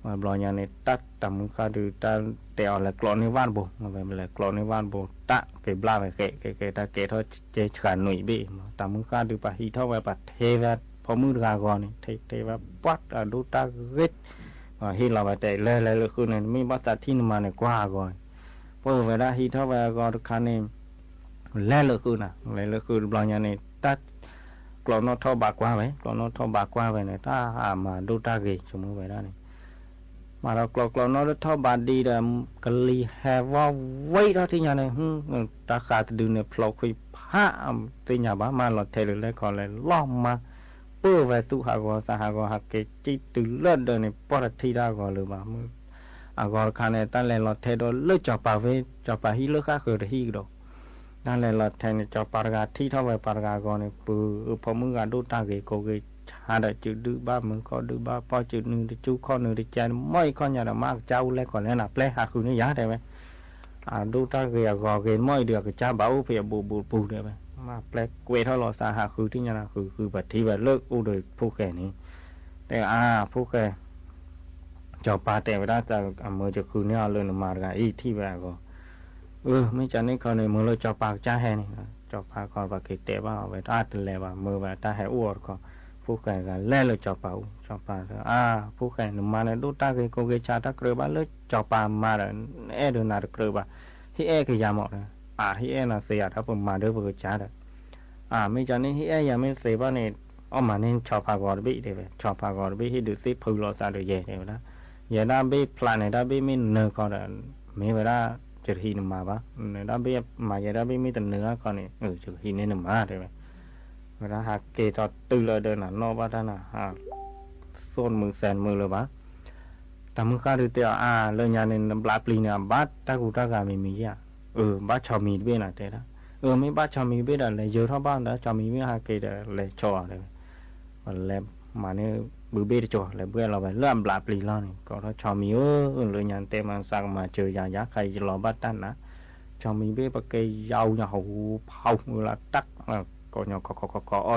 Speaker 9: มาบอลอย่างนี้ตัดตามมือการดูตาแต่เอาเลยกลอนในว่านโบมาไปเลยกลอนในว่านโบตะไปบลาไปเกะตาเกะเท่าเจ้าขาหนุ่ยบีตามมือการดูไปฮีเท่าไปปัดเทแบบพอมือกากรนี่เทแบบปัดดูตาเร็ดฮีเราไปแต่เลยคือเนี่ยไม่บัตรที่นมาเนี่ยกว่าก่อนเพราะเวลาฮีเท่าไปก่อนคันนี้แล้วเลยคือบอลอย่างนี้ตัดกลอนนอท่อบากว่าไปกลอนนอท่อบากว่าไปเนี่ยถ้ามาดูตาเกะสมมติไปได้เนี่ยมาเรากลอนนอท่อบาดีเดิมกะลีแฮว่าไว้เท่าที่อย่างนี้ตาขาดดูเนี่ยพลอกคุยผ้าตีหยาบ้ามาหลอดเทเลยก่อนเลยล้อมมาเปื้อไปตู้หากว่าสหากว่าหักเกจิตื่นเลือดเดินในปอดที่ได้ก่อนเลยมามือก่อนคันเนี่ยตั้งแต่หลอดเทโดนเลือดจ่อปากเวจ่อปากฮีเลือดข้าคือฮีดอกนั่นแหละเราแทนจอปารกาที่เท่าไปปารกาก่อนเนี่ยปือพอมึงการดูตาเกโกเกหาได้จุดดื้อบ้ามึงก็ดื้อบ้าพอจุดหนึ่งจุดข้อหนึ่งจุดใจไม่ข้ออย่างมากเจ้าเล็กก่อนแล้วนะแปลหาคือนี่ยาได้ไหมดูตาเกก็เกไม่เดือดเจ้าเบาเพียบูได้ไหมมาแปลเกเท่าเราสาหาคือที่นี่นะคือแบบที่แบบเลิกอู้โดยผู้แก่นี้ แต่ผู้แกจอปลาแต่เวลาจะมือจะคืนเนี่ยเลยมากันอีที่แบบก็ไม่จันนี่เขาเนี่ยมือเลยจอปลาจ้าแห่นี่จอปลาก่อนปลาเกตเตะว่าเอาไปอาดเลยว่ามือแบบตาแห่อ้วนก็ผู้แกกันแล่เลยจอปลาผู้แกหนุ่มมาเนี่ยดูตาเกยโกเกชาตะเกลือบ้านเลยจอปลามาเลยเดินนาตะเกลือบ้านที่คือยาหมดเลยที่น่ะเสียถ้าผมมาเด้อเบอร์จ้าเลยไม่จันนี่ที่ยังไม่เสียบ้านเนี่ยเอามาเนี่ยจอปลากอดบี้เดี๋ยวจอปลากอดบี้ที่ดูสิพูดรอซาเดี๋ยวเดี๋ยวนะอย่าได้บี้พลานได้บี้ไม่เนื้อก่อนไม่เวลาจะหินมาปะได้บี้มาอย่าได้บี้ไม่แต่เนื้อก่อนนี่จะหินเนี่ยมาเดี๋ยวเวลาหากเกจอดตื่นเลยเดินน่ะนอกบ้านน่ะโซนมือแสนมือเลยปะแต่มือข้าดูเตะเลยยาเนี่ยปลาปลีเนี่ยบ้านตะกุตะกามีอ่ะบ้านชาวมีเบี้ยน่ะเตะนะไม่บ้านชาวมีเบี้ยเลยเยอะทั้งบ้านนะชาวมีเบี้ยหากเกจเลยจ่อเลยแล้วมาเนี่ยบือเบี้ยจ่อเลยเบี้ยเราไปเริ่มปลาปลีแล้วนี่ก็ถ้าชาวมีเลยยาเตะมันสั่งมาเจอยาใครจะรอบ้านตั้นนะชาวมีเบี้ยปะเกยยาวเนี่ยหูเผาเวลาตักก็เนี่ยก็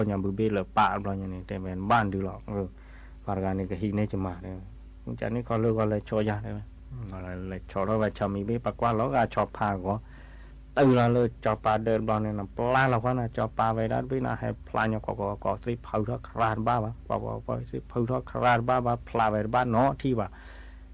Speaker 9: เนี่ยบือเบี้ยเลยป่าเราอย่างนี้แต่เป็นบ้านดูหรอกปาร์การนี่ก็หินเนี่ยจะมาเลยคุณจันนี่เขาเลิกก็เลยโชว์ยาได้ไหมเลยโชว์แล้วว่าชาวมีเบี้ยปะกว่าแล้วก็ชอบพาก็ตื่นแล้วเลยจอปลาเดินบอลเนี่ยนะปลาเราก็นะจอปลาไปด้านพี่นะให้ปลาเนี่ยก็สิเผาทอดคราดบ้าปะก็สิเผาทอดคราดบ้าปลาไปบ้านเนาะที่ว่า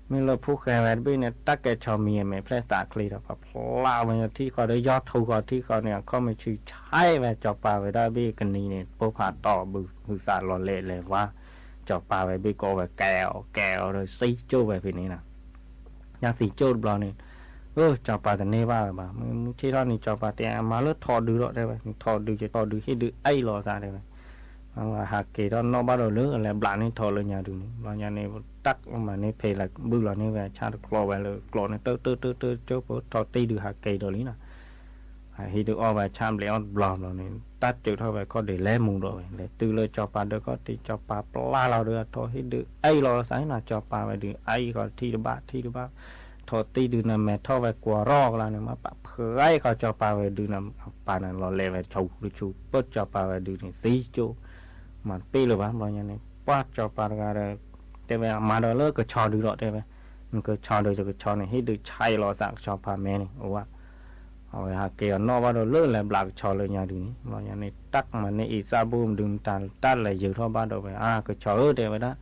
Speaker 9: ไม่เราผู้แข่งแบบพี่เนี่ยตักแกชาวมีไม่แพร่สาคลีแล้วก็ปลาไปที่เขาได้ยอดทูก็ที่เขาเนี่ยเขาไม่ชื่อใช่แบบจอปลาไปด้านพี่กันนี้เนี่ยพวกผ่าต่อบือสารหล่อเละเลยว่าจอปลาไปพี่ก็แบบแก้วเลยซีโจ้แบบนี้นะอย่างซีโจ้บอลเนี่ยจอปลาแต่เนว่าแบบมึงที่ท่านี่จอปลาแต่มาเลือดทอดูได้ไหมทอดูจะทอดูให้ดูไอ้รอซาได้ไหมว่าหากเกิดนอกบ้านเราเลืออะไรบลานี่ทอเลยยาดูนี่บลานี่เนี่ยตักมาเนี่ยเพลย์บื้อเราเนี่ยแบบชาติคลอไปเลยกลอเนี่ยเตอเจ้าพอทอตีดูหากเกิดตรงนี้นะให้ดูเอาไปชามเลยเอาบลอมเราเนี่ยตัดจุดเท่าไปก็เดี๋ยวแล่มุงด้วยเลยตื่นเลยจอปลาเดี๋ยวก็ตีจอปลาปลาเราเดือดทอให้ดูไอ้รอสายน่ะจอปลาไปดูไอ้ก็ที่ดูบ้าทอตีดูน้ำแม่ทอไปกลัวรอกแล้วเนี่ยมาปะเผยเขาจอปลาไปดูน้ำปลานั่นรอเล่ไปชูปุ๊บจอปลาไปดูนี่ซีจูมันปีหรือวะบางอย่างเนี่ยป้าจอปลาก็ได้แต่ว่ามาดอลเลอร์ก็ชอดูหรอกได้ไหมมันก็ชอโดยจะก็ชอเนี่ยให้ดูใช่รอจากชอปลาแม่นี่โอ้ว่าเอาไว้หาเกี่ยวนอกว่าดอลเลอร์แหละบลักชอเลยอย่างดูนี่บางอย่างเนี่ยตักมันเนี่ยอีซาบูมดึงตันเลยเยอะเท่าบ้านเราไปก็ชอเดี๋ยวไปนะ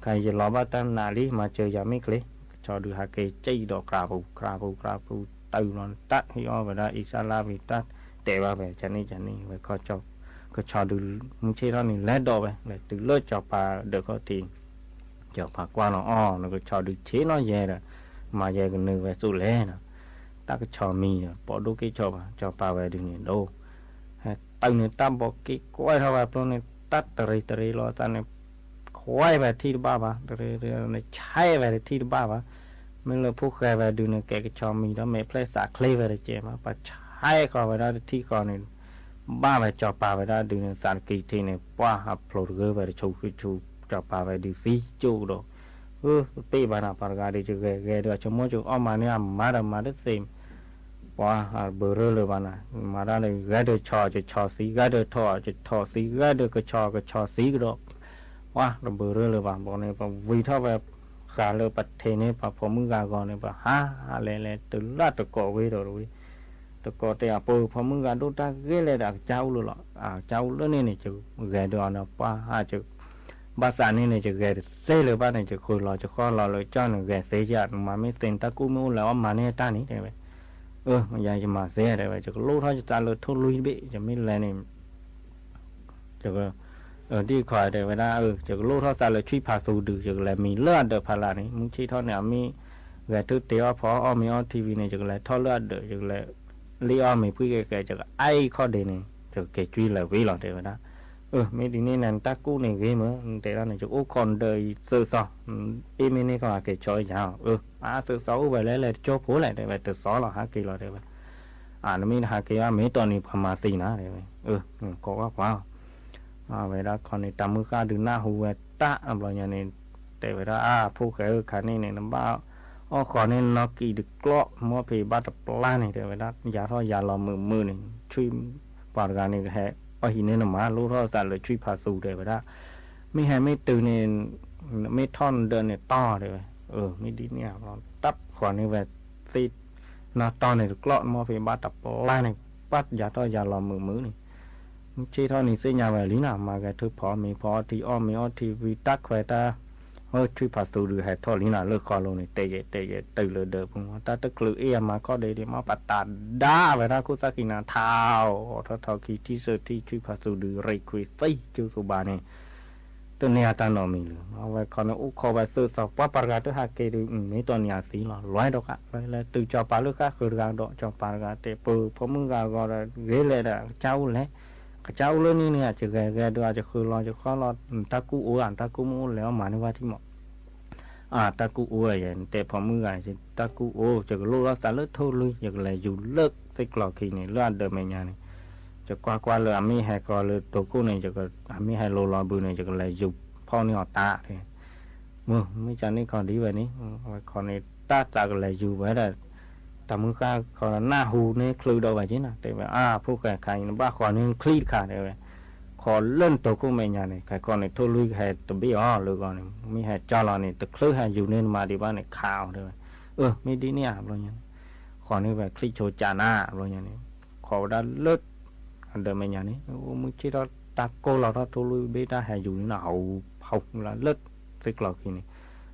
Speaker 9: ใครจะรอบ้านตั้งนาลีมาเจอยาไม่เคลีชอดูหาเกใจดอกกราบูตื่นนอนตัดให้อ้อไปได้อีสานลาบิตัดแต่ว่าแบบจันนี่ไว้ก็ชอดูมึงเชื่อเรานี่แลดดอกไปเลยตื่นเลิกจอปลาเด็กก็ตีจอปลากว่าน้องแล้วก็ชอดูเชี่ยน้อยแย่เลยมาแย่กันหนึ่งไว้สู้แล่นะตักก็ชอมีปอดูกี่จอปลาไว้ดึงเนี่ยดูตื่นเนี่ยตั้มบอกกี่ก้อยเท่าไหร่พวกนี้ตัดตรีรอตันเนี่ยควายแบบที่บ้าปะเรื่องในใช่แบบที่บ้าปะเมื่อเราพูดแค่แบบดูเนี่ยแกก็ชอบมีแล้วไม่เพลสาเคลแบบเจมาปะใช่ก็ไปได้ที่ก่อนเนี่ยบ้าแบบจอปลาไปได้ดูเนี่ยสารกีทีเนี่ยป้าฮับโปรเกอร์แบบชูจอปลาไปดูซีจูดตีบ้านปาร์กาดิจูแกเดี๋ยวชั่วโมงจูเอามาเนี่ยมาได้เต็มป้าเบอร์เร่เลยบ้านะมาได้เลยแกเดี๋ยวชอซีแกเดี๋ยวทอซีแกเดี๋ยวก็ชอซีก็ว่าเราเบอร์เรื่องบางบอกเนี่ยพอวิธีแบบการเลือกประเทศเนี่ยพอมือกาก่อนเนี่ยพออะไรตื่นละตะกอไว้ตัวรู้ตะกอแต่พอมือกาดูตาเกลือดักเจ้าเลยหรอเจ้าเรื่องนี้เนี่ยจะแกเดี๋ยวนะป้าจะภาษาเนี่ยจะแกเซ่เลยบ้านเนี่ยจะคุยจะข้อเราเลยเจ้าเนี่ยแกเสียจัดมาไม่เซ็นตะกู้มือแล้วมาเนี่ยตานี้ได้ไหมมันยังจะมาเสียได้ไหมจะรู้เขาจะจ่ายเลยทุลุยไปจะไม่แรงเนี่ยจะก็ที่คอยแต่เวลาจะรู้เท่าไหร่ช่วยพาสูดูจะเลยมีเลือดเดือดพารานี่มึงชี้เท่าเนี่ยมีแกทุกเตี้ยพอมีทีวีเนี่ยจะเลยเท่าเลือดเดือดจะเลยเลี้ยมีผู้แก่จะไอ้ข้อเด่นเนี่ยจะแกช่วยเลยวิหลอดเดี๋ยวนะไม่ดีนี่นั่นตากู้เนี่ยวิมั้งแต่ละเนี่ยจะโอ้คนเดยสื่อสารมีนี่ก็แกช่วยยาวสื่อสารไปเลยโจ้ผู้เลยเดี๋ยวสื่อสารเราหากี่เราเดี๋ยวนั่นมีหากี่ว่าไม่ตอนนี้พม่าสีนะเดี๋ยวก็ว่าว้าวเวลาคนในตามมือข้าดูหน้าหัวตาอะไรอย่างนี้แต่เวลาผู้แก่ขันนี่เนี่ยน้ำบ้าคนนี้นกีดึกกล้อมัวผีบ้าตะปลาเนี่ยแต่เวลายาท่อยาลอมือเนี่ยช่วยปาร์การนี่ก็แห่หินเนี่ยน้ำมาลูกท่อสั่นเลยช่วยพาสูแต่เวลาไม่ให้ไม่ตื่นเนี่ย ไม่ท่อนเดินเนี่ยต่อเลยไม่ดีเนี่ยเราตับขอนี่แบบซีนาตอนเนี่ยกลอดมาเป็นบาตับลายเนี่ยปัดยาต่อยาลอมือนี่ชีเท่านี้เสียยาแบบลีน่ามาแกทุบพอมีพอที่อ้อมมีอ้อที่วิตักแควตาช่วยผัดสูหรือให้ทอดลีน่าเลิกคอลงนี่เตะตื่นเลยเดิมว่าตาตะกลือมาก็ได้มาปัดตาด่าเวลาคุสักินาเท้าเท่าคีที่สุดที่ช่วยผัดสูหรือไรคุยซีจูสุบานี่ตัวเนี้ยตานอมีเลยเอาไว้คอนอุคอไว้ซื้อสอบว่าประกาศตัวหากเกดูไม่ตัวเนี้ยสีหล่อร้อยดอกอะแล้วตื่นจอปลาลูกค้าคือการดอกจอปลากาเตะปืนพอมึงก็เรื่อยเลยอะเจ้าเลยเจ้าเรื่องนี้เนี่ยจะแกดูอาจจะคือรอจะข้อรอตะกูตะกูมูแล้วหมายว่าที่เหมาะตะกูอย่างแต่พอมึงก็จะตะกูจะลูกเราสารเลิกโทษเลยอย่างไรอยู่เลิกไปกรอกขี้เนี่ยเลือดเดิมไม่ยานี่จะกว่าเลยมีให้ก็เลยตัวกูเนี่ยจะก็มีให้โลลอบือเนี่ยจะก็เลยอยู่พ่อนี่อตาเลยมึงไม่จำนี่คนดีแบบนี้คนนี้ตาจากก็เลยอยู่ไว้ได้แต่มึงก็คนหน้าหูเนี่ยคลือดเอาไว้จีน่ะแต่ว่าผู้แก่ใครบ้าคนนี้คลีดขาดเลยขอเล่นตัวกูไม่ยานี่ใครคนนี้ทุ่ลุยให้ตัวบี้หรือคนนี้มีให้จอเราเนี่ยตัวคลือให้อยู่เนี่ยมาดีบ้านเนี่ยข่าวเลยไม่ดีเนี่ยอะไรเงี้ยขอนี่แบบคลีดโชจาน่าอะไรเงี้ยขอได้เลิศอันเดิมไม่ยานี่มึงคิดว่าตาโกเราทุ่ลุยเบต้าให้อยู่นี่น่ะเอาlà lết tích lọc khi này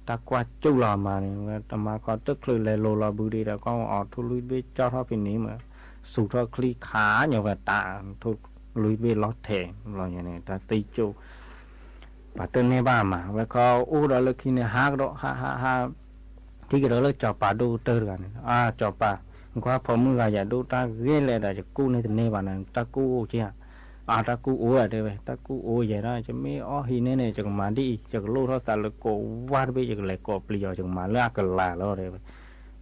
Speaker 9: ta qua châu lò mà này ta mà có tức là lô lò bự đi là có ở thu lui biết cho nó bênนี้mà sụt thôi khi khá nhiều và tạ thu lui biết lót thẻ rồi như này ta tây châu và tên này ba mà và có đó là khi này hát đó ha thì cái đó là cho bà đu tơ rồi cho bà qua phòng mưa gà đu ta ghé lại là cho cu này tên này bà này ta cu chứ ta cu ở đây vậy ta cu vậy đó chứ mấy hi này chẳng mà đi chẳng lô nó ta là cổ vắt bây giờ lại cổ bì chẳng mà lá cái là đó đây vậy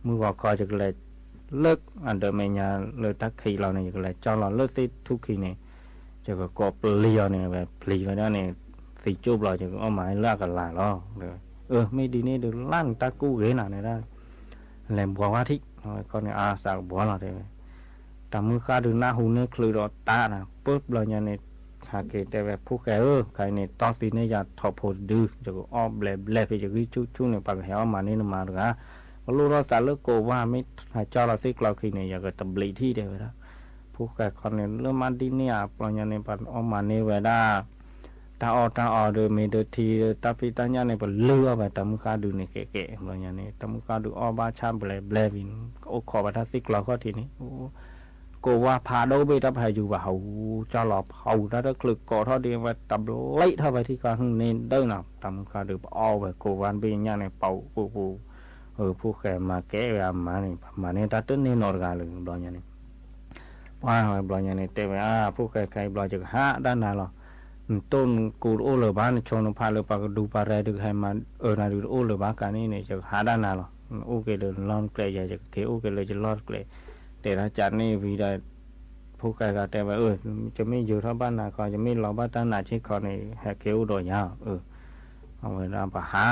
Speaker 9: mưa vào coi chẳng lại lướt anh đợi mày nhà lướt ta khi lo này chẳng lại cho lo lướt tới thu khi này chẳng cổ bì này vậy bì vậy đó này thì chụp lại chẳng có mà lá cái là đó rồi mấy đi này được lăn ta cu ghế nào này ra làm bỏ hoa thích con này sao bỏ là đâyแต่มือข้าดูหน้าหูเนี่ยคลือรอตานะปุ๊บเราเนี่ยหาเกตแต่แบบผู้แก่ใครเนี่ยต้องตีเนี่ยจะถอดโพดดื้อจะก็อ้อมแหลไปจะวิชุเนี่ยปากแหวมานี่มาหรือฮะพอรู้เราจะเลิกโกว่าไม่หาเจ้าเราซิกเราคือเนี่ยอยากจะตบลีที่เดียวนะผู้แก่คนเนี่ยเริ่มมาดีเนี่ยเราเนี่ยปันอ้อมมาเนี่ยเวลาตาออเดิมมีเดิทีตาพิตาเนี่ยเนี่ยเป็นเลือไปแต่มือข้าดูเนี่ยเก๋ๆเราเนี่ยแต่มือข้าดูอ้อบ้าชามแหลวินโอ้ขอบัตรซิกเราก็ทีนี้cô qua phá đâu bây giờ phải dù vào cho lọp hầu ra đất lực cổ thôi đi và tập lấy thôi vậy thì còn nên đâu nào tầm cả được về cô van bên nhà này bầu phụ khỏe mà kẻ về mà nên ta tính nên nổi gà lừng đó nhà này qua rồi nhà này tệ phụ khỏe cái bò chừng hạ đã nào rồi tôn cụ ô lờ bán cho nó phá lờ bạc đủ bà ra được hay mà này được ô lờ bán cái này chừng hạ đã nào rồi ok được lon kề giờ chừng thế okเลยจะลอดเกลแต่อาจารย์นี่วีได้ผู้กายก็แต่ว่าจะไม่อยู่ที่บ้านนาก็จะไม่รอบ้านตาหนาที่เขาในแหกเกี้ยวโดยยาวเอาไว้เราไปหา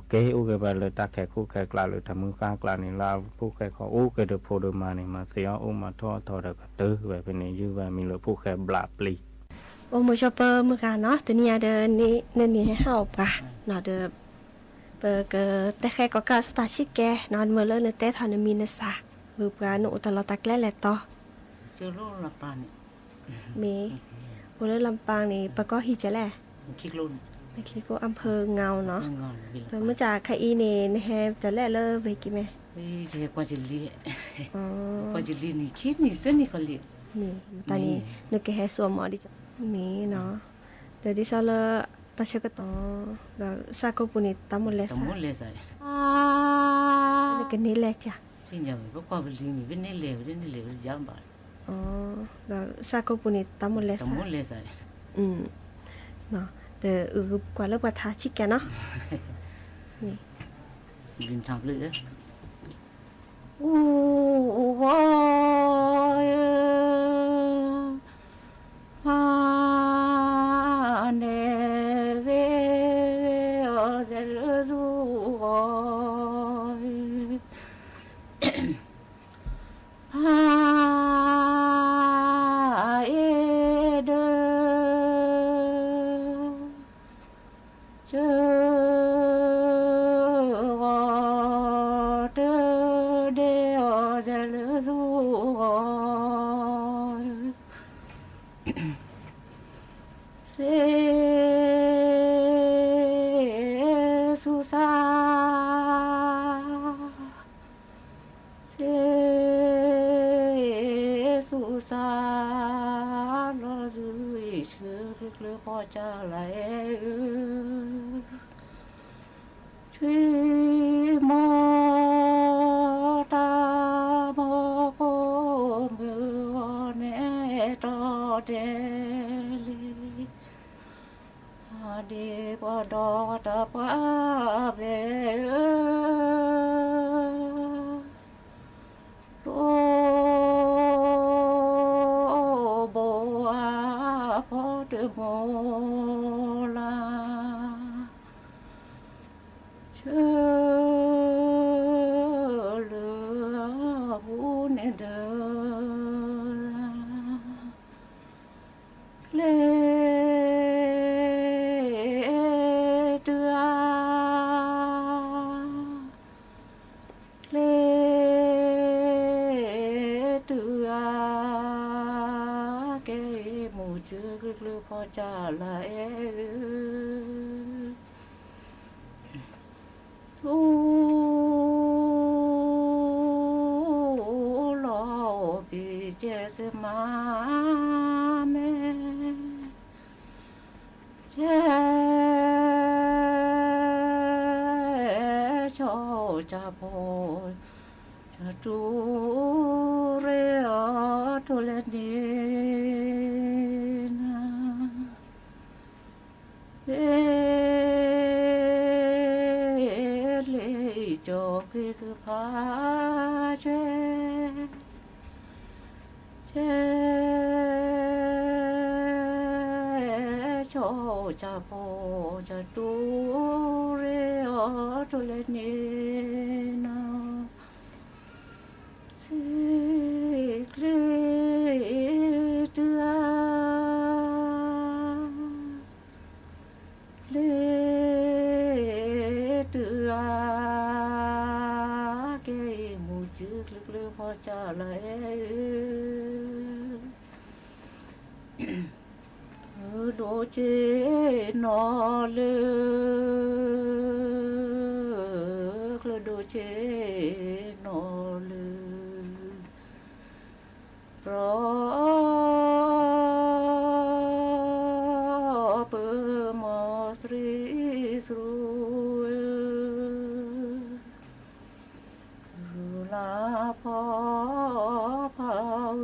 Speaker 9: เกี้ยวไปเลยตาแขกคู่แขกกลาเลยทำมือกลางกลานี่เราผู้แขกเขาเกิดโพดมาเนี่ยมาเสียมาทอดแล้วก็ตื้อไว้เป็นนี่ยื้อไว้มีเลยผู้แขกบลาปลี
Speaker 5: มือชอเปอร์มือกันเนาะตัวนี้เดินนี่ให้เข้าปะเนาะเดินเปิดก็แต่แค่ก็การสตาร์ชิกแกนอนเมื่อเลิกในเตะทอนมีนซามือปลาหนูตลอดตะแกล้แหละต่อ
Speaker 10: เชื่อลูกลำปาง
Speaker 5: มีวันนี้ลำปางนี่ปะก็ฮิจะแหละ
Speaker 10: คิกลุ่น
Speaker 5: ไม่คิดก็อำเภอเงาเนาะเมื่อจากใครอีนี่แฮจะแหละเลิกไปกี่ไหม
Speaker 10: เจ้าปอจิลีปอจิลีนี่คิดนี่เส้นนี่เขาเลี้ย
Speaker 5: มีตอนนี้นึกแค่ส่วนหมอดิจ้ะมีเนาะเดี๋ยวดิฉันเลยตัดเชือกต่อแล้วซาโกปุนิตามุเลสนึกกันนี่แหละจ้ะ
Speaker 10: สิ่งอย่างพวกความลีนี่เป็นนี่เลวย้ำบ่อย
Speaker 5: แล้วซาโกปุนิตามุเลสเนาะเดี๋ยวกว่าเลิกว่าทาชิกแกเนาะนี่
Speaker 10: บินทางเลยเด้
Speaker 5: โอ้โห
Speaker 10: เนเวโอเซลซูเ
Speaker 11: 在了做。Se susa se susa lo zui chư le po cha lại truy mô ta mô cô mưa nè to đê đi qua đó ta qua về đô bộ phó tư mô la chưa lửa vũ nênพอจะละทูลอบีเจสมาเมเจชอจะพอจะจูเรอทุเลนีcho cái phá che cho cha po cha tu re o tu le ni na se kre tua le tuaพอจะเลยโดเจนอเลยโดเจนอเลยรอเปิดมอสรีสรูลาพอพาว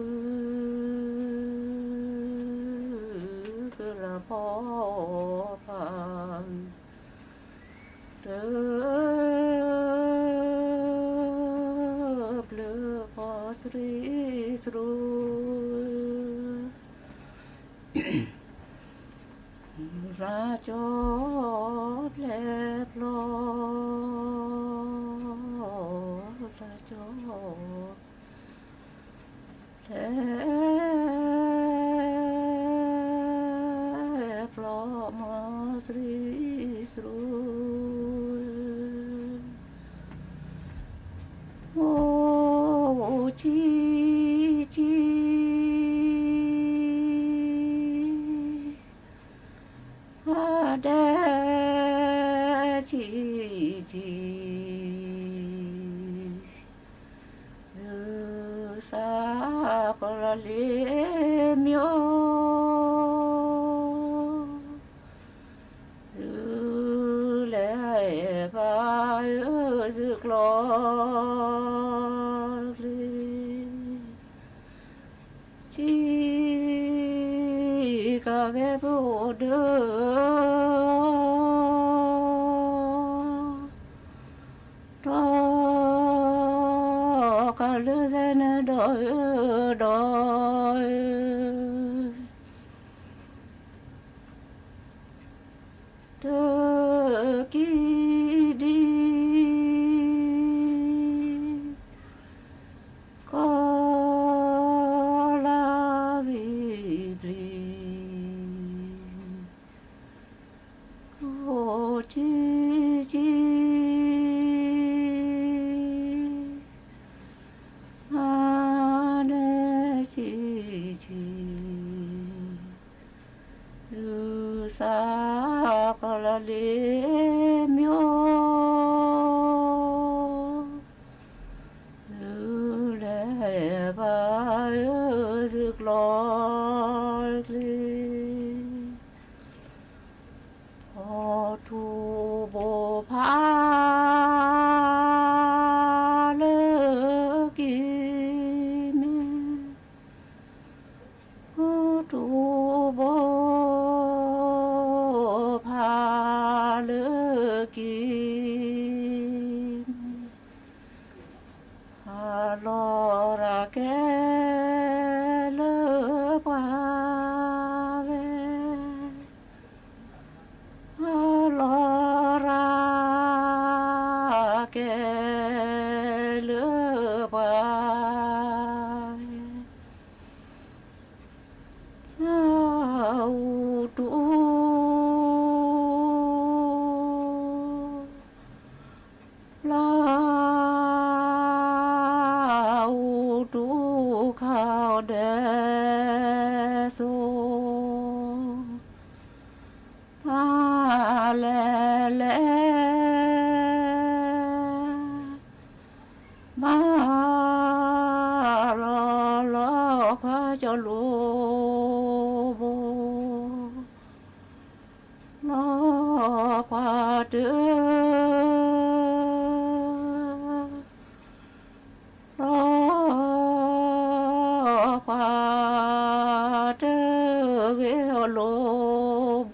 Speaker 11: คือลาพอพาวเด้อเปลือพอสรีสรูราจอบแลบลอพลอมสรีสรูโอจีจีอาเดจีจีสากลเลมิโอเลบายซึกลอลีจีกาเวโบเดlư dân đôi đôi đưa kỳ đi có la vi bì ô chi chi เลเมียวเลบายสึกลอยเลยพอทูโบพาเลกิเมพอทูโบพาเลกิฮาโลราเกเลปาเวฮาโลราเกเลปาเวฮาตู ลาวดูข้าวแดโซมาแลแลมาลอลอพระเจ้าลูโบลอพระเด้อพาเตเกโลโบ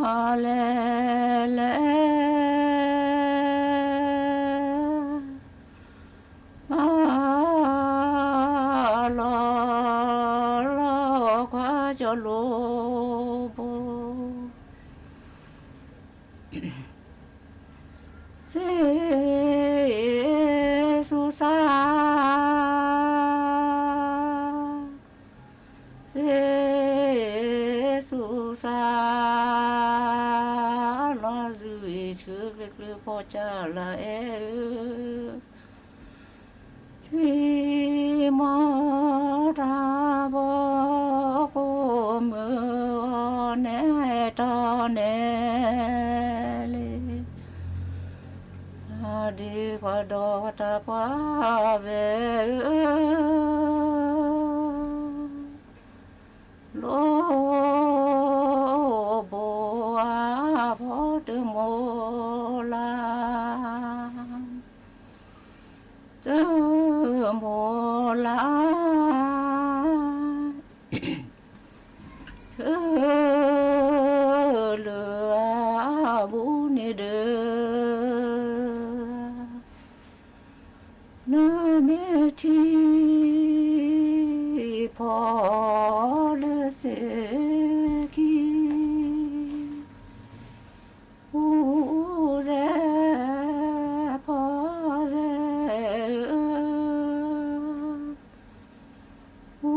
Speaker 11: มาแลแลมาลอลอควาจโลโบเซสุสาเซสุสาลาจุยชื่อเล็กๆพ่อจ้าละชีมอตาบอกมือแน่ตาแน่ดีกว่าดอกตาปาเวโลโบอาพอดโมลาเจอโมลาเหลือบุญเด้อเมทีพอเลเสกีอูเซพอเซอู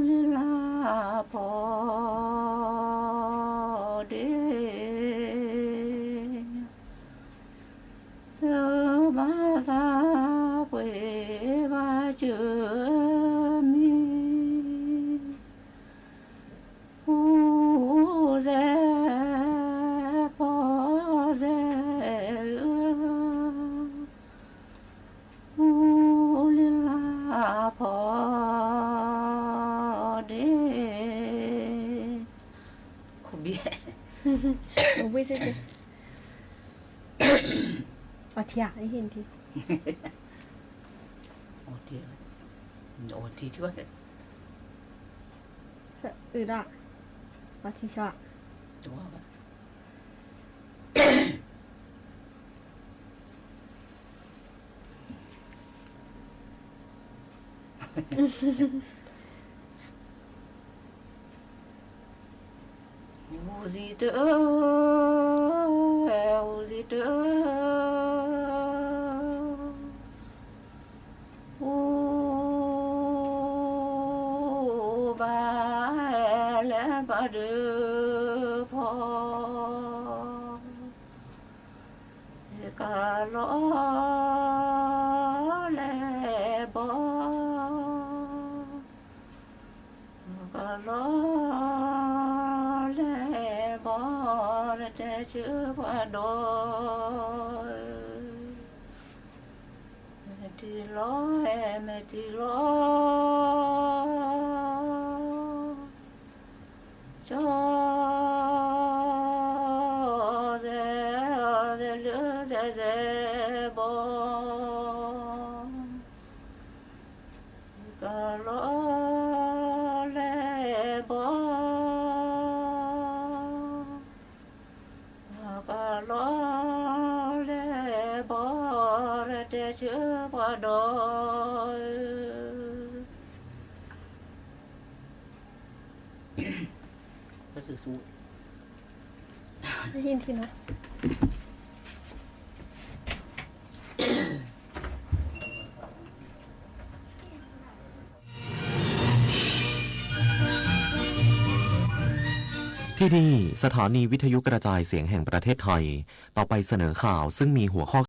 Speaker 11: ลิลาพอเดเธอมาซาเปมาเจอมีอูเซพอเซอูลิลาพอเดขบเบี้ยโอ้ยเจ๊เอาเทียให้เห็นทีโอ้ทีโอ้ทีช่วยอ่ะเอาทีช่วยตัวUzito, uzito, ba la ba de po, ka lo le bo, ka lo ชื่อว่าดอยแม่ที่ร้อยแม่ที่ร้อยจอเจเจเลือเจเจบองก็รอแลบองก็รอแลบอระเดชื่อว่าดอยก็สู้
Speaker 5: ได้ยินทีนะ
Speaker 12: ที่นี่สถานีวิทยุกระจายเสียงแห่งประเทศไทย ต่อไปเสนอข่าวซึ่งมีหัวข้อ